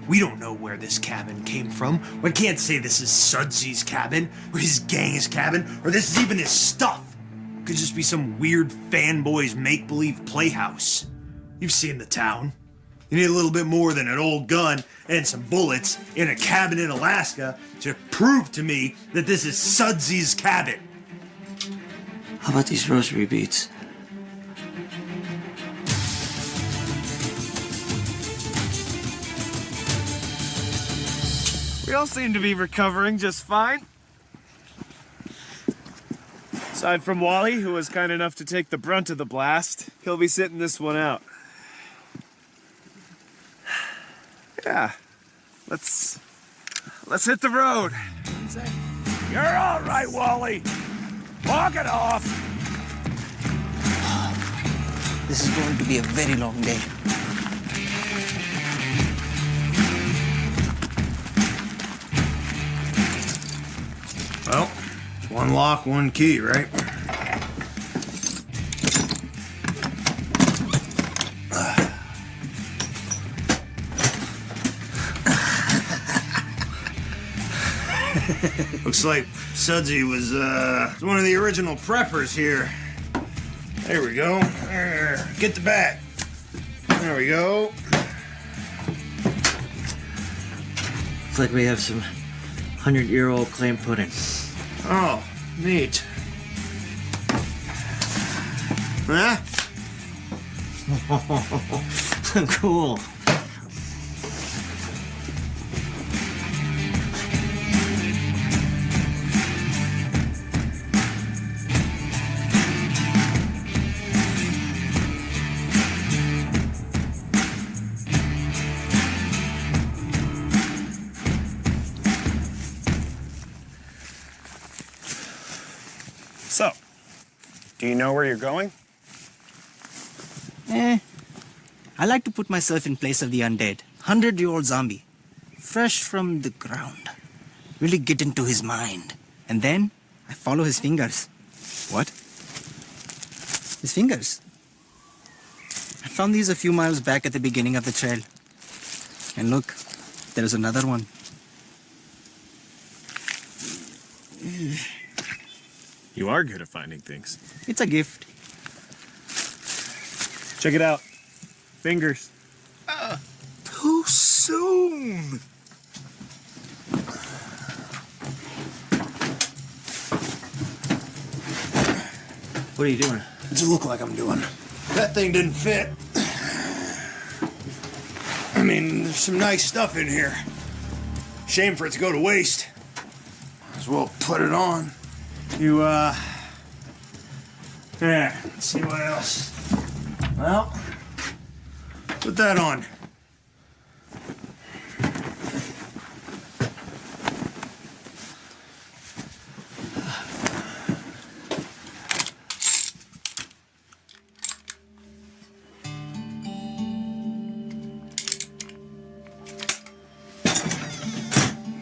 we don't know where this cabin came from. We can't say this is Sudsy's cabin, or his gang's cabin, or this is even his stuff. Could just be some weird fanboy's make-believe playhouse. You've seen the town. You need a little bit more than an old gun and some bullets in a cabin in Alaska to prove to me that this is Sudsy's cabin. How about these rosary beads? We all seem to be recovering just fine. Aside from Wally, who was kind enough to take the brunt of the blast, he'll be sitting this one out. Yeah, let's hit the road. You're all right, Wally. Walk it off. This is going to be a very long day. Well, one lock, one key, right? Looks like Sudsy was one of the original preppers here. There we go. There. Get the bat. There we go. Looks like we have some 100-year-old clam pudding. Oh, neat. Huh? Cool. So, do you know where you're going? I like to put myself in place of the undead. 100-year-old zombie. Fresh from the ground. Really get into his mind. And then, I follow his fingers. What? His fingers. I found these a few miles back at the beginning of the trail. And look, there's another one. You are good at finding things. It's a gift. Check it out. Fingers. Too soon. What are you doing? What's it look like I'm doing? That thing didn't fit. I mean, there's some nice stuff in here. Shame for it to go to waste. Might as well put it on. Yeah, let's see what else. Well, put that on.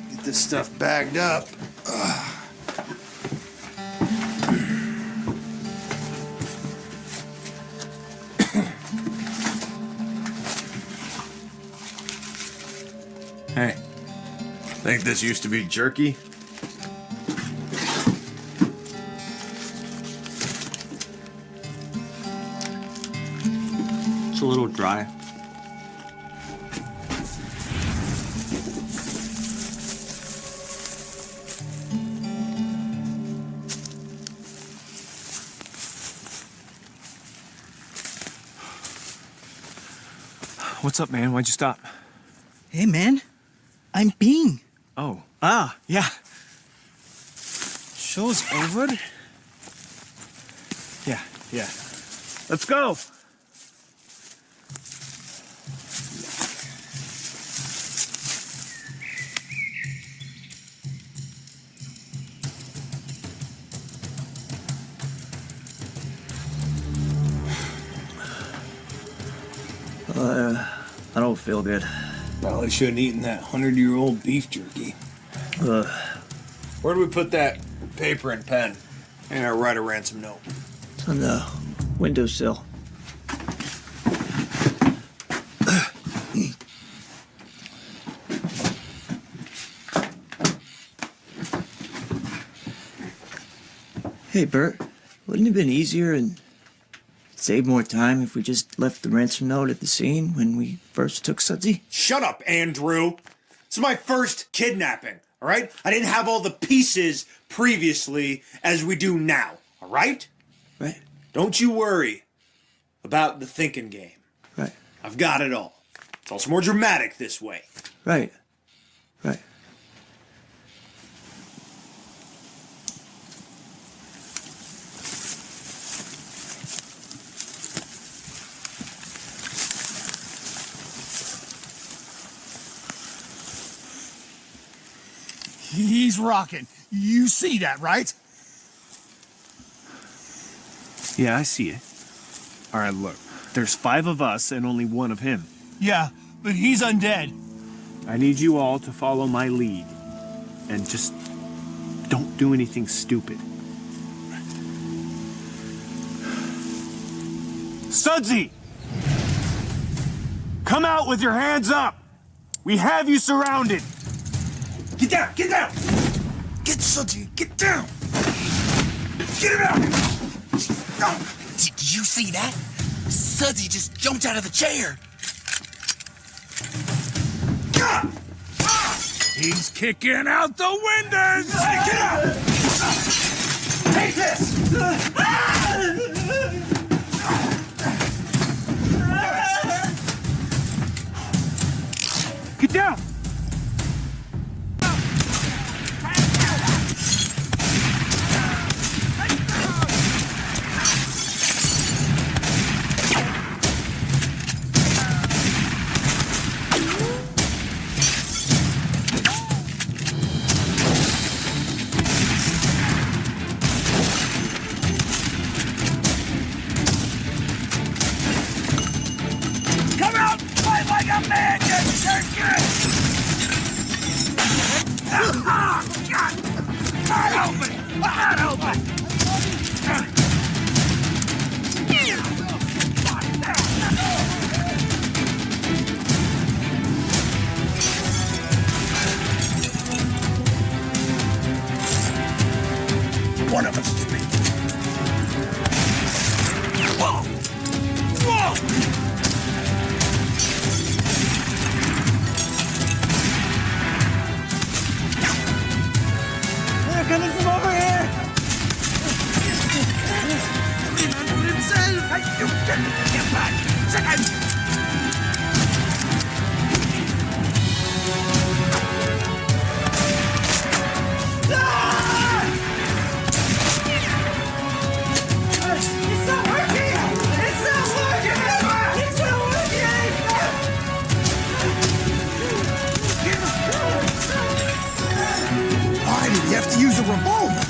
Get this stuff bagged up. Hey, think this used to be jerky? It's a little dry. What's up, man? Why'd you stop? Hey, man. I'm peeing. Oh. Ah, yeah. Show's over? Yeah. Let's go. I don't feel good. Probably shouldn't have eaten that 100-year-old beef jerky. Where do we put that paper and pen and our right of ransom note? It's on the windowsill. Hey, Bert, wouldn't it have been easier and save more time if we just left the ransom note at the scene when we first took Sudsy? Shut up, Andrew. This is my first kidnapping, all right? I didn't have all the pieces previously as we do now, all right? Right. Don't you worry about the thinking game. Right. I've got it all. It's also more dramatic this way. Right. Right. He's rocking. You see that, right? Yeah, I see it. All right, look. There's 5 of us and only 1 of him. Yeah, but he's undead. I need you all to follow my lead. And just don't do anything stupid. Sudsy! Come out with your hands up! We have you surrounded! Get down! Get down! Get Sudsy! Get down! Get him out! Did you see that? Sudsy just jumped out of the chair. He's kicking out the windows! Get out! Take this! Get down! Come out! Fight like a man, you jerk! God! Not open! Not open! One of us is me. Whoa! Whoa! They're coming from over here! Himself! Hey, you get back! Second! It's not working! It's not working! It's not working! Why did he have to use a revolver?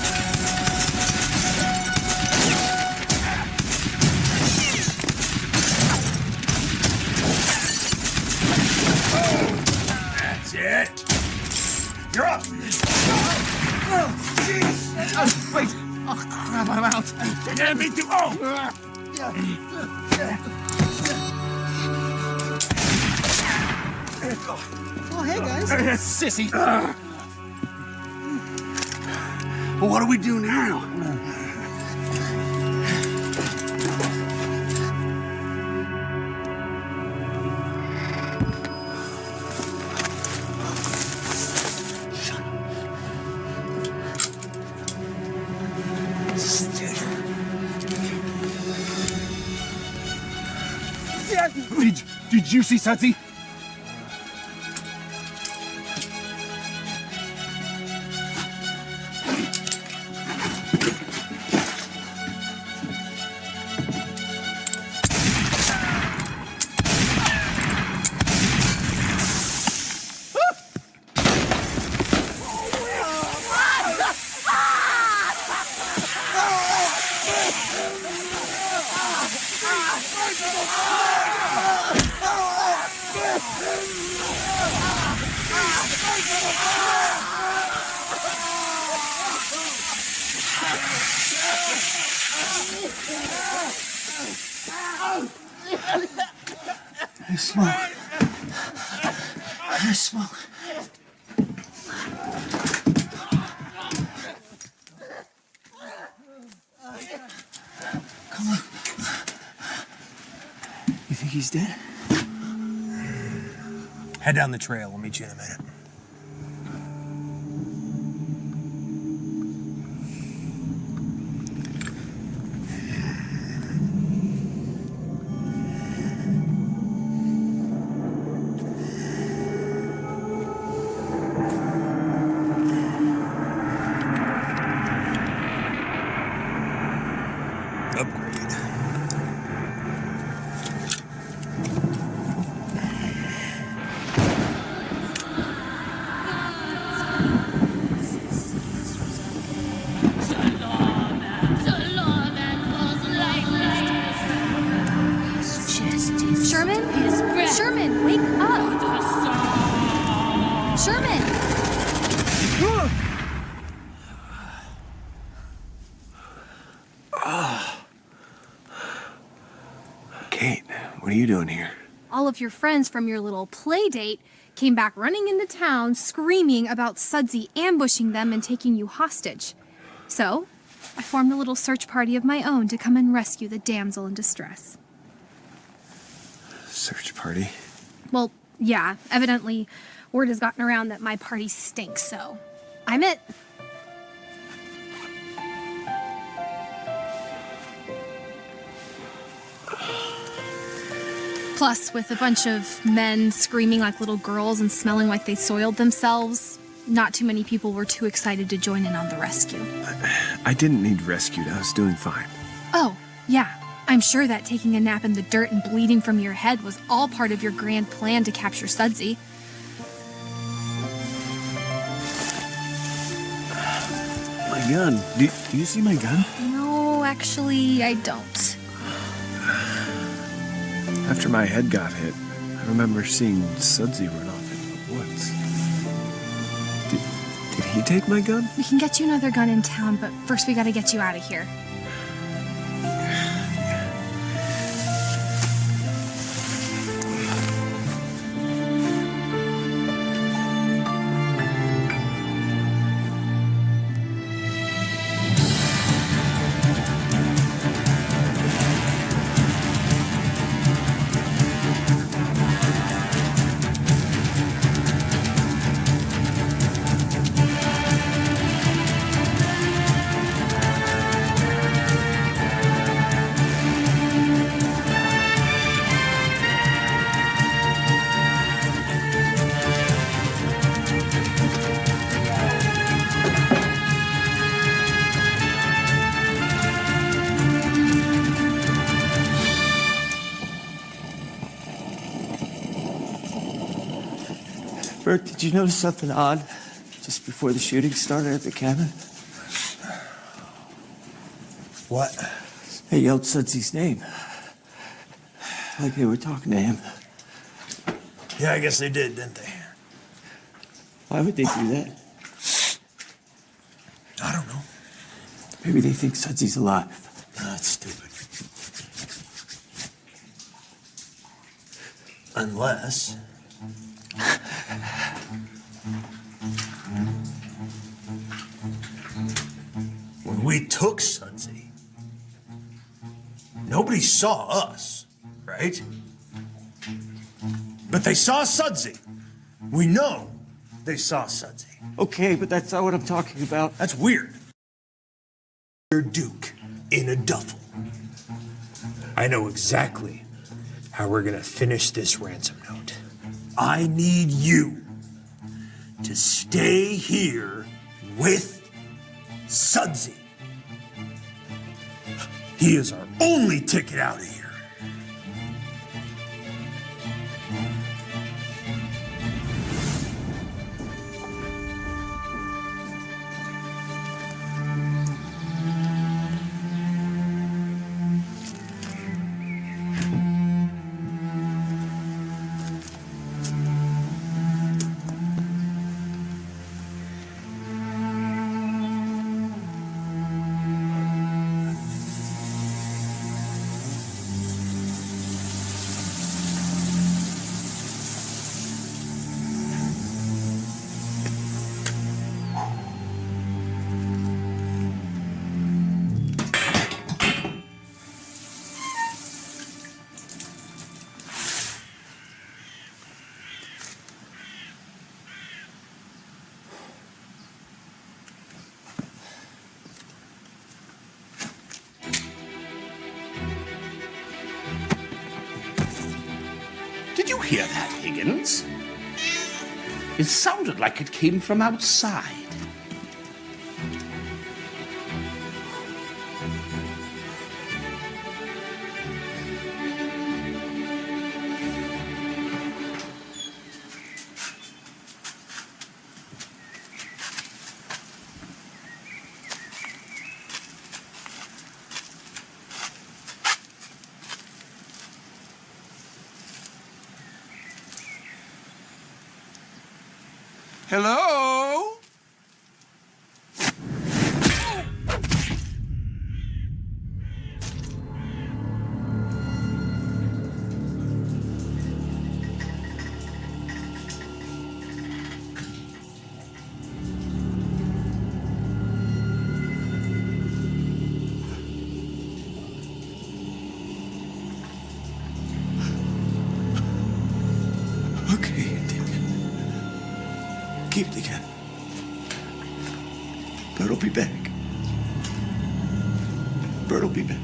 That's it. You're up. Oh, jeez. Oh, wait. Oh, crap, I'm out. Yeah, me too. Oh. Oh, hey, guys. Sissy. Well, what do we do now? Did you see Sudsy? I smoke. I smoke. Come on. You think he's dead? Head down the trail. We'll meet you in a minute. Sherman, wake up! Sherman! Kate, what are you doing here? All of your friends from your little play date came back running into town screaming about Sudsy ambushing them and taking you hostage. So, I formed a little search party of my own to come and rescue the damsel in distress. Search party? Well, yeah, evidently word has gotten around that my party stinks, so I'm it. Plus, with a bunch of men screaming like little girls and smelling like they soiled themselves, not too many people were too excited to join in on the rescue. I didn't need rescued. I was doing fine. Oh, yeah. I'm sure that taking a nap in the dirt and bleeding from your head was all part of your grand plan to capture Sudsy. My gun. Do you see my gun? No, actually, I don't. After my head got hit, I remember seeing Sudsy run off into the woods. Did he take my gun? We can get you another gun in town, but first we gotta get you out of here. Bert, did you notice something odd just before the shooting started at the cabin? What? They yelled Sudsy's name. Like they were talking to him. Yeah, I guess they did, didn't they? Why would they do that? I don't know. Maybe they think Sudsy's alive. That's stupid. Unless... when we took Sudsy, nobody saw us, right? But they saw Sudsy. We know they saw Sudsy. Okay, but that's not what I'm talking about. That's weird. Your Duke in a duffel. I know exactly how we're gonna finish this ransom note. I need you to stay here with Sudsy. He is our only ticket out of here. Did you hear that, Higgins? It sounded like it came from outside. Hello? Okay, keep it again. Bird will be back. Bird will be back.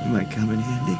You might come in handy.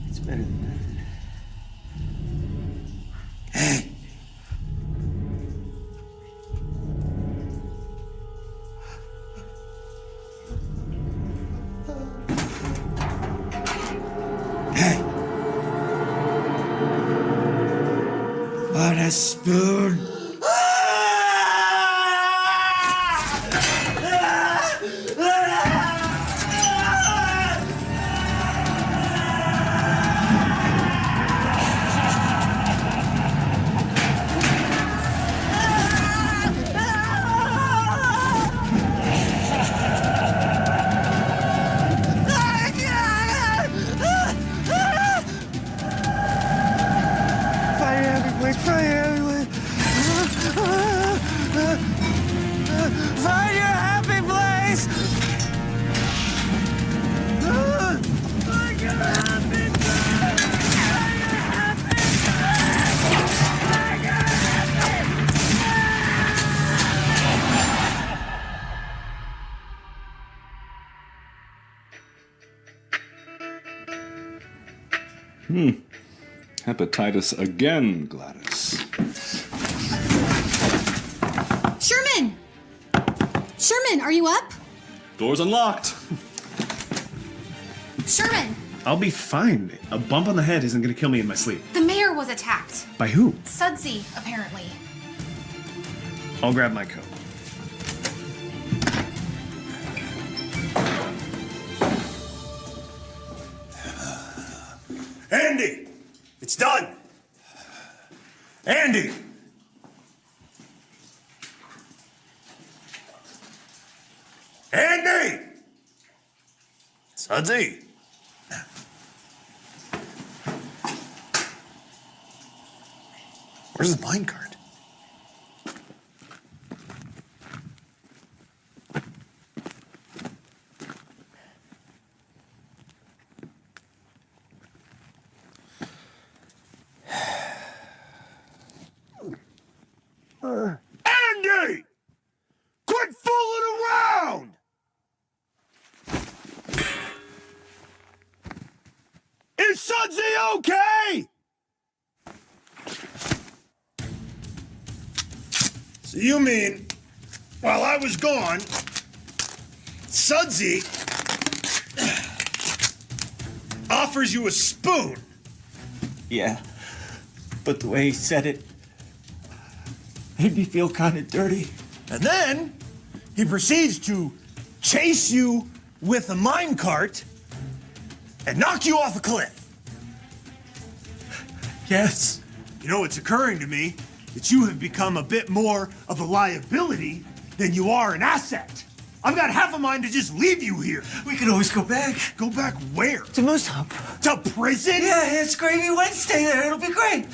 It's better than nothing. Hey! Hey! What a spoon! Fire everywhere! Fire everywhere! Find your happy place! Find your happy Hepatitis again, Gladys. Sherman! Sherman, are you up? Door's unlocked. Sherman! I'll be fine. A bump on the head isn't gonna kill me in my sleep. The mayor was attacked. By who? Sudsy, apparently. I'll grab my coat. Andy! It's done! Andy! Andy! Sudsy! Where's the minecart? Andy! Quit fooling around! Is Sudsy okay? So you mean, while I was gone, Sudsy offers you a spoon? Yeah, but the way he said it made me feel kind of dirty. And then he proceeds to chase you with a minecart and knock you off a cliff. Yes. You know, it's occurring to me that you have become a bit more of a liability than you are an asset. I've got half a mind to just leave you here. We could always go back. Go back where? To Moose Hump. To prison? Yeah, it's Gravy Wednesday there. It'll be great.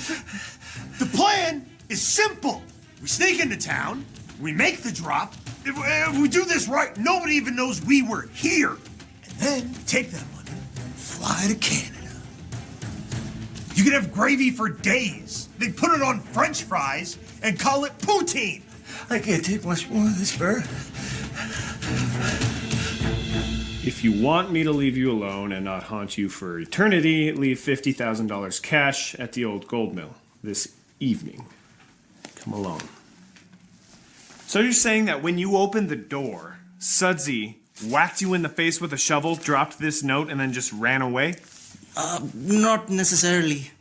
The plan is simple. We sneak into town, we make the drop. If we do this right, nobody even knows we were here. And then we take that money, fly to Canada. You could have gravy for days. They put it on French fries and call it poutine. I can't take much more of this, Burr. If you want me to leave you alone and not haunt you for eternity, leave $50,000 cash at the old gold mill this evening. Come along. So you're saying that when you opened the door, Sudsy whacked you in the face with a shovel, dropped this note, and then just ran away? Not necessarily.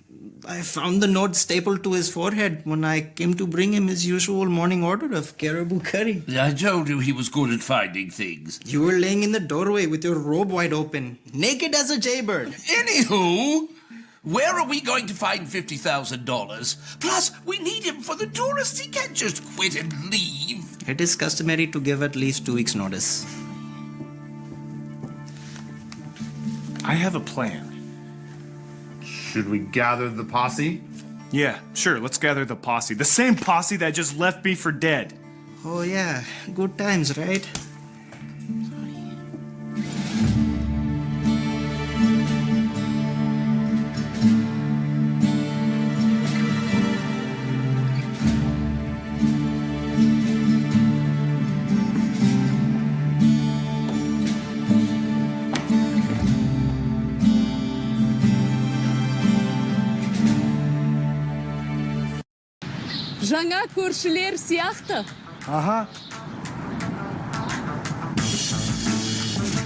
I found the note stapled to his forehead when I came to bring him his usual morning order of caribou curry. I told you he was good at finding things. You were laying in the doorway with your robe wide open, naked as a jaybird. Anywho, where are we going to find $50,000? Plus, we need him for the tourists. He can't just quit and leave. It is customary to give at least 2 weeks' notice. I have a plan. Should we gather the posse? Yeah, sure, let's gather the posse. The same posse that just left me for dead. Oh yeah, good times, right? Жаңа көршілер сияқты. Ага.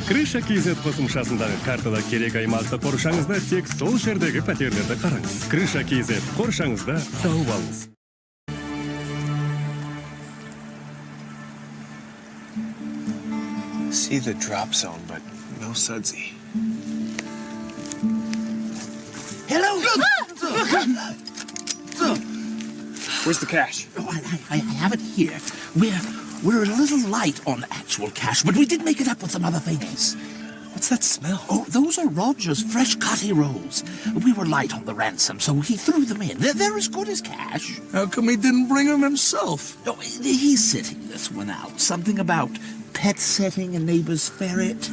Крыша KZ қосымшасындағы картада керек аймақты қоршаңызда тек сол жердегі пәтерлерді қараңыз. Крыша KZ қоршаңызда тауып алыңыз. See the drop zone, but no Sudsy. Hello? Where's the cash? Oh, I have it here. We're a little light on actual cash, but we did make it up with some other things. What's that smell? Oh, those are Roger's fresh cutty rolls. We were light on the ransom, so he threw them in. They're as good as cash. How come he didn't bring them himself? Oh, he's sitting this one out. Something about pet setting a neighbor's ferret.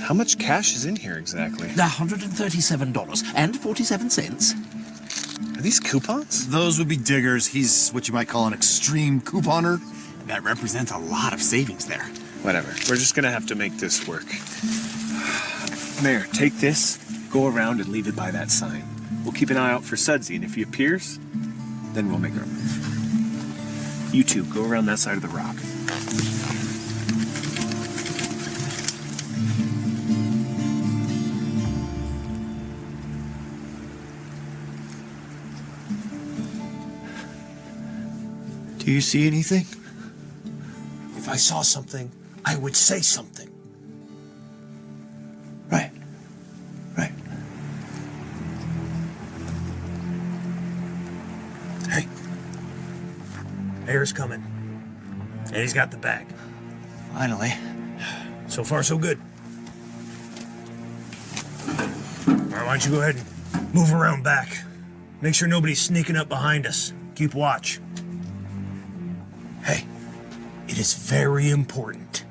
How much cash is in here exactly? $137.47. Are these coupons? Those would be diggers. He's what you might call an extreme couponer. That represents a lot of savings there. Whatever. We're just gonna have to make this work. Mayor, take this, go around and leave it by that sign. We'll keep an eye out for Sudsy, and if he appears, then we'll make our move. You two, go around that side of the rock. Do you see anything? If I saw something, I would say something. Right. Hey. Mayor's coming. And he's got the bag. Finally. So far, so good. All right, why don't you go ahead and move around back. Make sure nobody's sneaking up behind us. Keep watch. Hey, it is very important.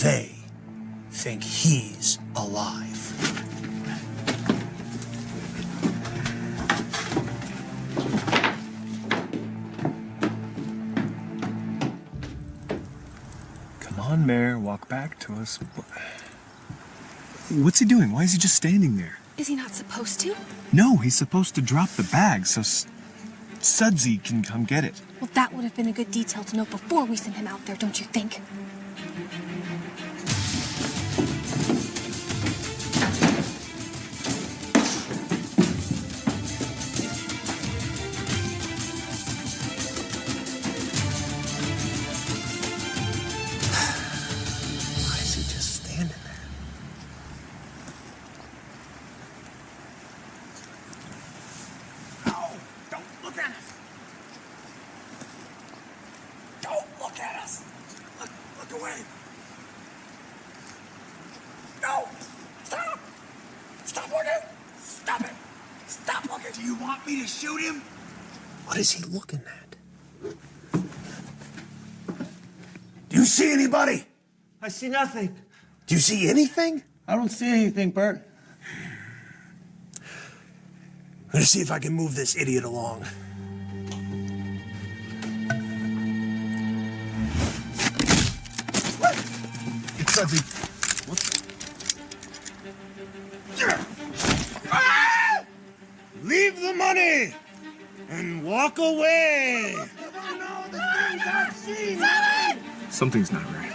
They think he's alive. town mayor walk back to us. What's he doing? Why is he just standing there? Is he not supposed to? No, he's supposed to drop the bag so Sudsy can come get it. Well, that would have been a good detail to know before we sent him out there, don't you think? Why is he just standing there? No! Don't look at us! Don't look at us! Look away! No! Stop! Stop looking! Stop it! Stop looking! Do you want me to shoot him? What is he looking at? Do you see anybody? I see nothing. Do you see anything? I don't see anything, Bert. I'm gonna see if I can move this idiot along. It's Sudsy. Leave the money and walk away. Something's not right.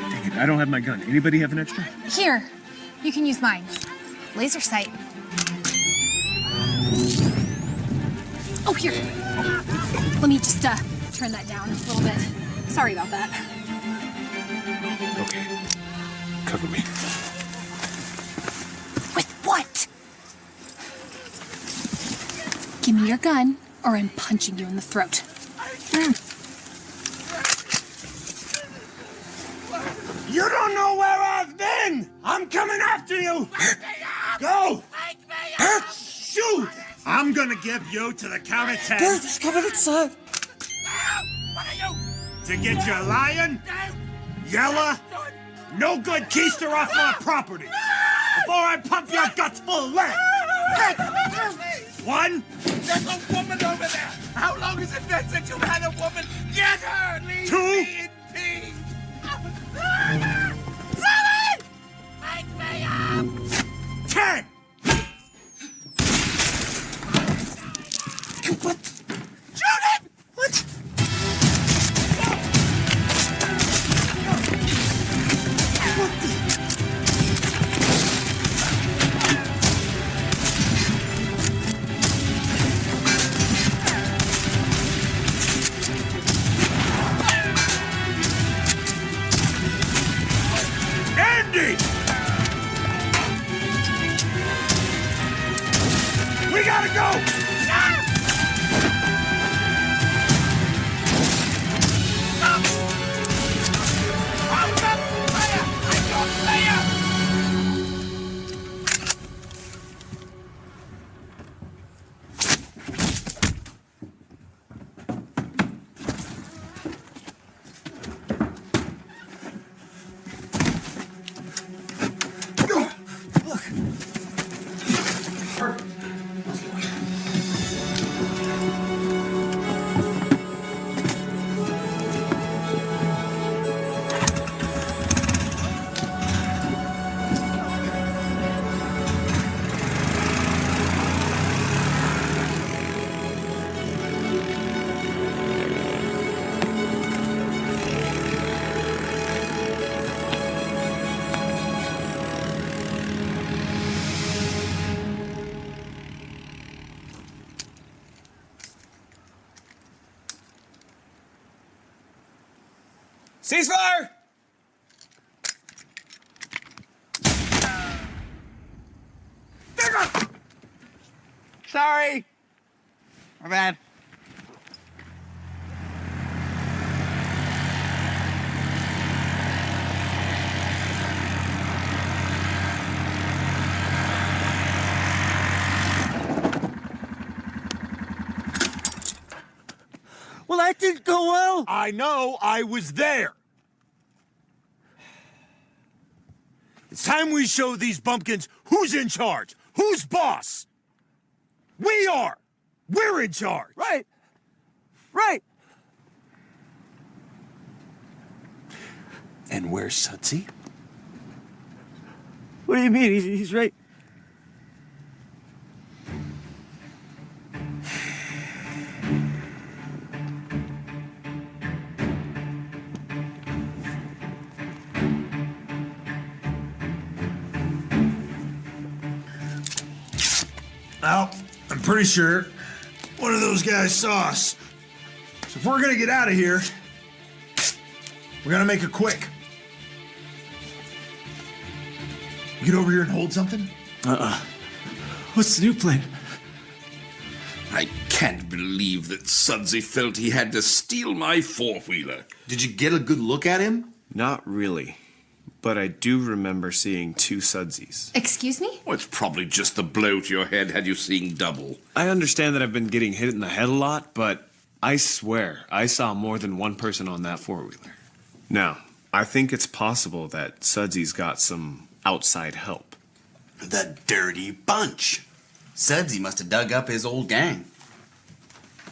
Dang it, I don't have my gun. Anybody have an extra? Here, you can use mine. Laser sight. Oh, here. Let me just turn that down a little bit. Sorry about that. Okay. Cover me. With what? Give me your gun, or I'm punching you in the throat. You don't know where I've been. I'm coming after you. Go. Shoot. I'm gonna give you to the count of 10. Bert, he's coming inside. To get your lying, yella, no good keister off my property. Before I pump your guts full of lead. 1. There's a woman over there! How long has it been since you've had a woman? Get her! Leave 2. me in peace! Sally! Wake me up! 10. What? Shoot him! What? Andy! We gotta go! Ceasefire! Sorry! My bad. Well, that didn't go well. I know, I was there. It's time we show these bumpkins who's in charge, who's boss. We are. We're in charge. Right. Right. And where's Sudsy? What do you mean? He's right. Well, I'm pretty sure one of those guys saw us. So if we're gonna get out of here, we're gonna make it quick. You get over here and hold something? What's the new plan? I can't believe that Sudsy felt he had to steal my four-wheeler. Did you get a good look at him? Not really. But I do remember seeing two Sudsies. Excuse me? Well, it's probably just the blow to your head had you seen double. I understand that I've been getting hit in the head a lot, but I swear I saw more than one person on that four-wheeler. Now, I think it's possible that Sudsy's got some outside help. The dirty bunch. Sudsy must have dug up his old gang.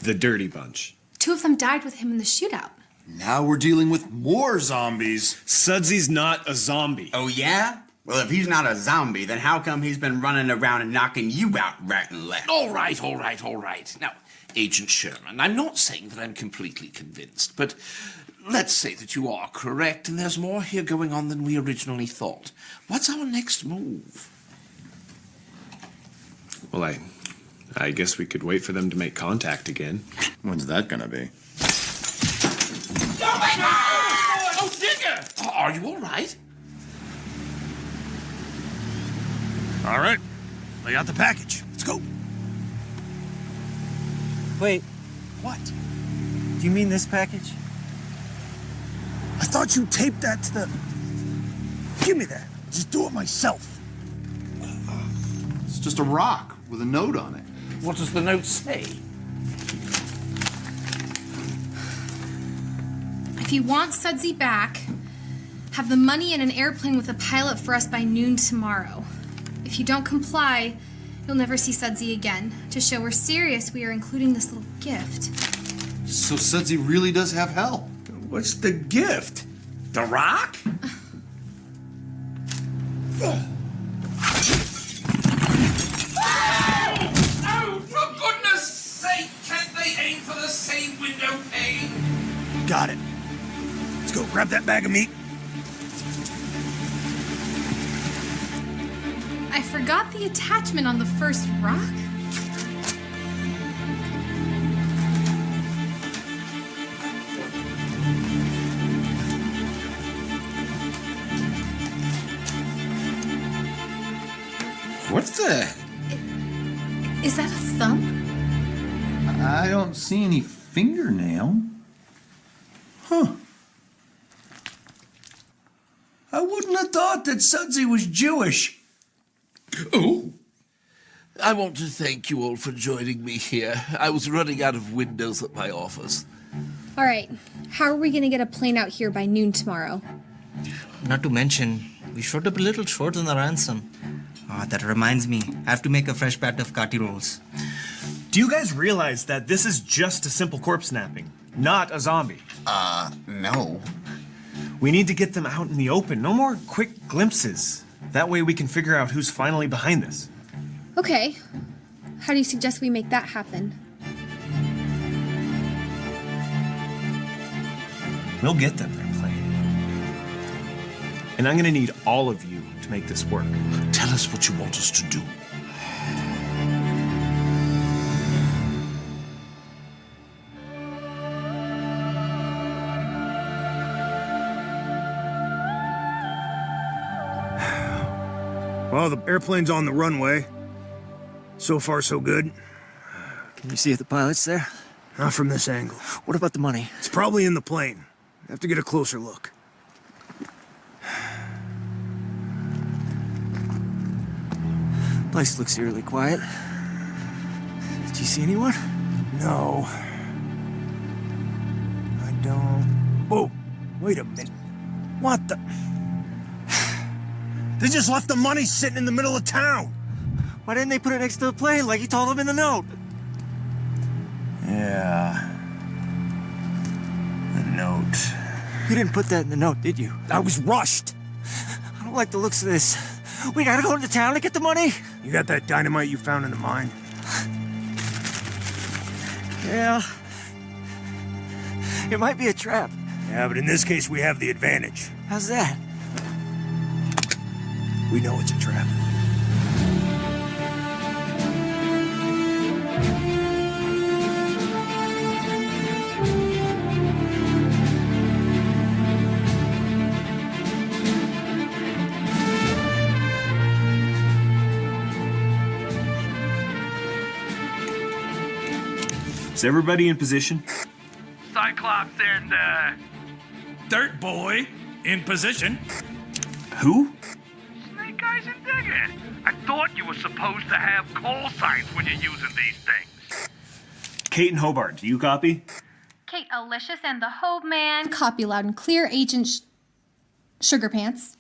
The dirty bunch. 2 of them died with him in the shootout. Now we're dealing with more zombies. Sudsy's not a zombie. Oh, yeah? Well, if he's not a zombie, then how come he's been running around and knocking you out right and left? All right. Now, Agent Sherman, I'm not saying that I'm completely convinced, but let's say that you are correct and there's more here going on than we originally thought. What's our next move? Well, I guess we could wait for them to make contact again. When's that gonna be? Oh, Digger! Are you all right? All right. I got the package. Let's go. Wait, What? do you mean this package? I thought you taped that to the... Give me that. I'll just do it myself. It's just a rock with a note on it. What does the note say? If you want Sudsy back, have the money and an airplane with a pilot for us by noon tomorrow. If you don't comply, you'll never see Sudsy again. To show we're serious, we are including this little gift. So Sudsy really does have help. What's the gift? The rock? Oh, for goodness sake, can't they aim for the same window pane? Got it. Let's go. Grab that bag of meat. I forgot the attachment on the first rock. What the? Is that a thumb? I don't see any fingernail. Huh. I wouldn't have thought that Sudsy was Jewish. Oh. I want to thank you all for joining me here. I was running out of windows at my office. All right. How are we going to get a plane out here by noon tomorrow? Not to mention, we showed up a little short on the ransom. Ah, that reminds me. I have to make a fresh batch of kati rolls. Do you guys realize that this is just a simple corpse snapping, not a zombie? No. We need to get them out in the open. No more quick glimpses. That way we can figure out who's finally behind this. Okay. How do you suggest we make that happen? We'll get them their plane. And I'm gonna need all of you to make this work. Tell us what you want us to do. Well, the airplane's on the runway. So far, so good. Can you see if the pilot's there? Not from this angle. What about the money? It's probably in the plane. Have to get a closer look. Place looks eerily quiet. Did you see anyone? No. I don't... Whoa! Wait a minute. What the... They just left the money sitting in the middle of town. Why didn't they put it next to the plane like you told them in the note? Yeah. The note. You didn't put that in the note, did you? I was rushed. I don't like the looks of this. We gotta go into town to get the money? You got that dynamite you found in the mine? Yeah. It might be a trap. Yeah, but in this case, we have the advantage. How's that? We know it's a trap. Is everybody in position? Cyclops and, Dirt Boy in position. Who? Snake Eyes and Digger. I thought you were supposed to have call signs when you're using these things. Kate and Hobart, do you copy? Kate Alicious and the Hope Man. Copy loud and clear, Agent Sugar Pants.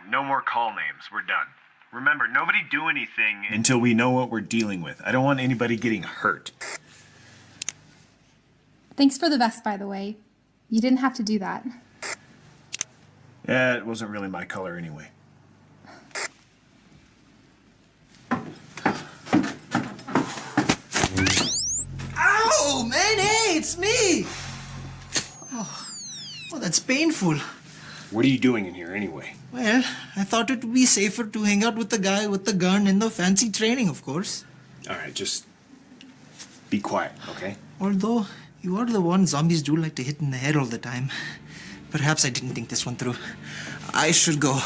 No more call names. We're done. Remember, nobody do anything until we know what we're dealing with. I don't want anybody getting hurt. Thanks for the vest, by the way. You didn't have to do that. Yeah, it wasn't really my color anyway. Ow, man, hey, it's me! Oh, that's painful. What are you doing in here anyway? Well, I thought it would be safer to hang out with the guy with the gun and the fancy training, of course. All right, just be quiet, okay? Although, you are the one zombies do like to hit in the head all the time. Perhaps I didn't think this one through. I should go.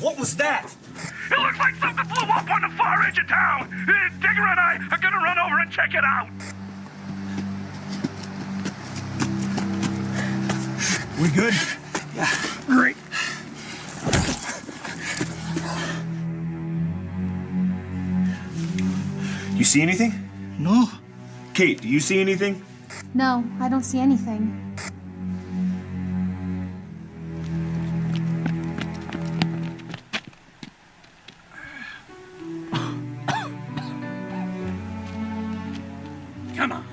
What was that? It looks like something blew up on the far edge of town. Digger and I are gonna run over and check it out. We good? Yeah. Great. You see anything? No. Kate, do you see anything? No, I don't see anything. Come on.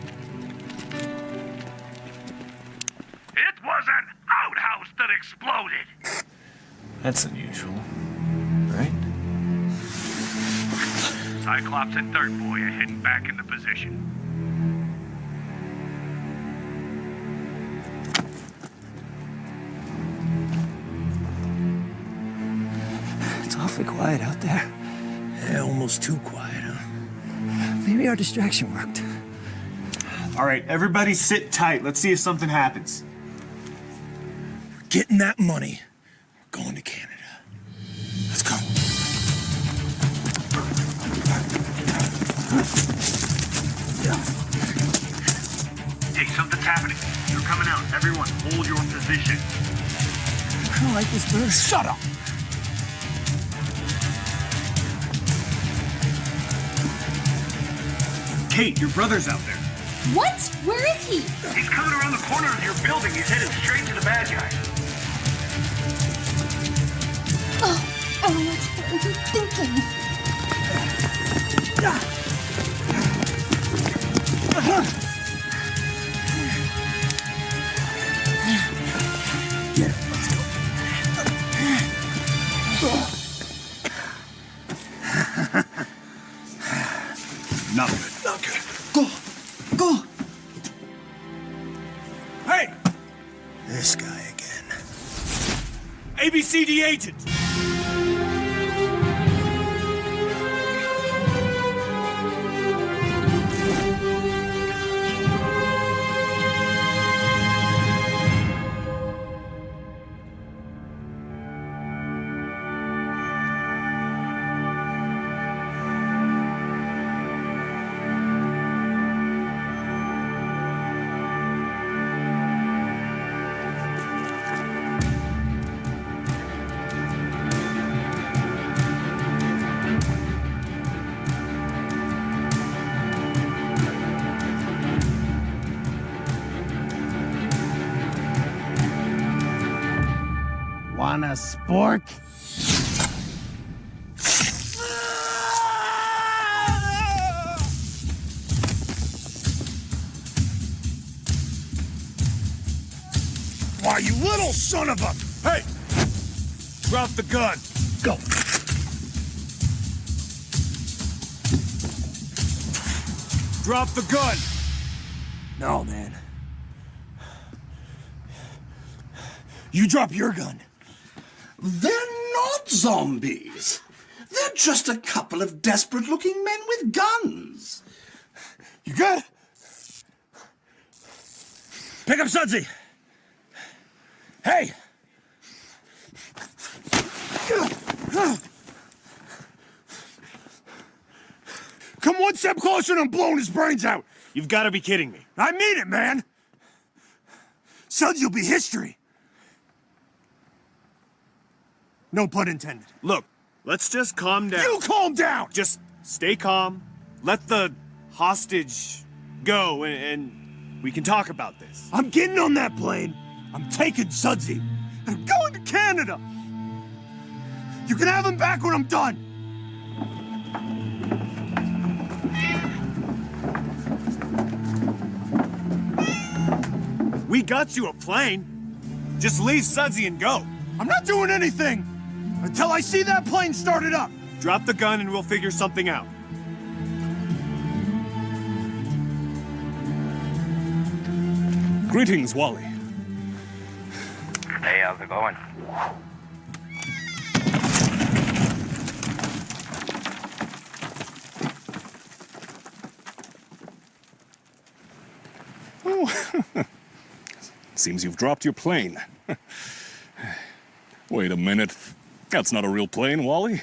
It was an outhouse that exploded. That's unusual, right? Cyclops and Dirt Boy are heading back into position. It's awfully quiet out there. Yeah, almost too quiet, huh? Maybe our distraction worked. All right, everybody sit tight. Let's see if something happens. We're getting that money. We're going to Canada. Let's go. Hey, something's happening. You're coming out. Everyone, hold your position. I don't like this bird. Shut up! Kate, your brother's out there. What? Where is he? He's coming around the corner of your building. He's headed straight to the bad guys. Oh, Alex, what are you thinking? Not good. Not good. Go! Go! Hey! This guy again. ABCD agent! wanna spork? Why, you little son of a... Hey! Drop the gun. Go. Drop the gun. No, man. You drop your gun. They're not zombies. They're just a couple of desperate-looking men with guns. You good? Pick up Sudsy. Hey! Come one step closer and I'm blowing his brains out. You've got to be kidding me. I mean it, man. Sudsy will be history. No pun intended. Look, let's just calm down. You calm down! Just stay calm. Let the hostage go, and we can talk about this. I'm getting on that plane. I'm taking Sudsy. I'm going to Canada. You can have him back when I'm done. We got you a plane. Just leave Sudsy and go. I'm not doing anything until I see that plane started up. Drop the gun and we'll figure something out. Greetings, Wally. Hey, how's it going? Oh, seems you've dropped your plane. Wait a minute. That's not a real plane, Wally.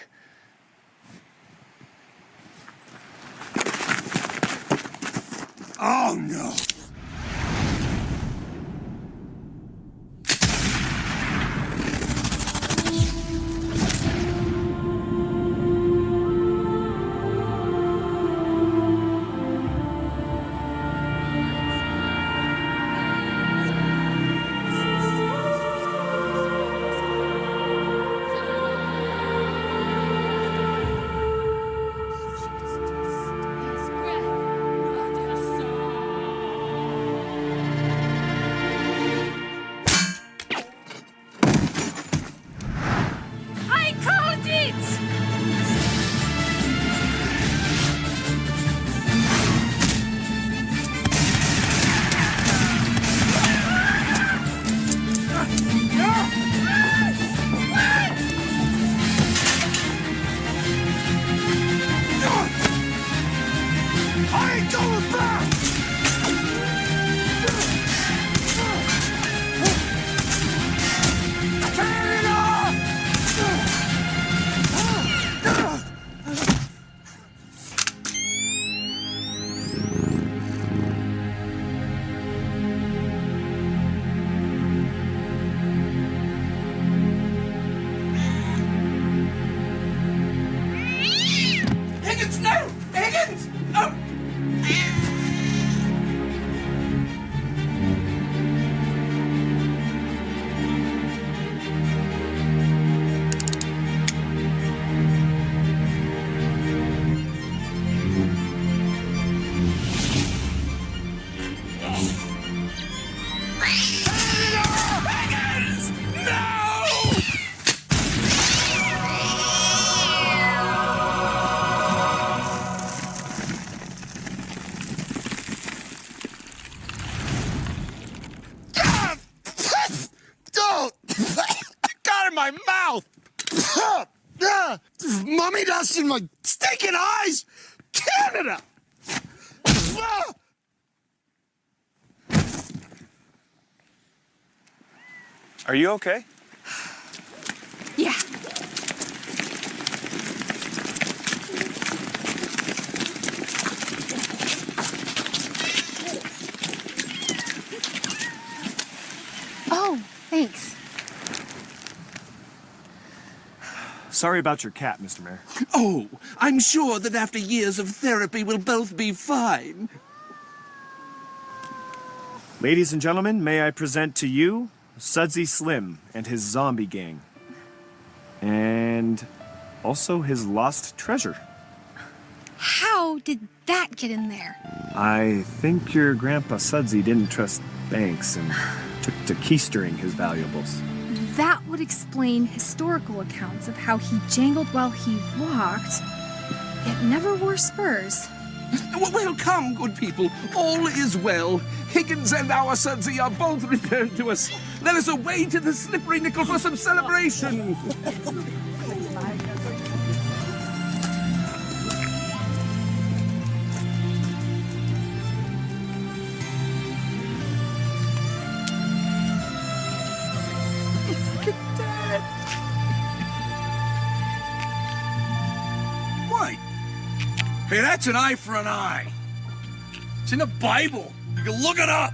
Oh, no. My mouth! Mummy dust in my stinking eyes! Canada! Are you okay? Yeah. Oh, thanks. Sorry about your cat, Mr. Mayor. Oh, I'm sure that after years of therapy we'll both be fine. Ladies and gentlemen, may I present to you Sudsy Slim and his zombie gang. And also his lost treasure. How did that get in there? I think your Grandpa Sudsy didn't trust banks and took to keystering his valuables. That would explain historical accounts of how he jangled while he walked, yet never wore spurs. Well, come, good people. All is well. Higgins and our Sudsy are both returned to us. Let us away to the Slippery Nickel for some celebration. What? Hey, that's an eye for an eye. It's in the Bible. You can look it up.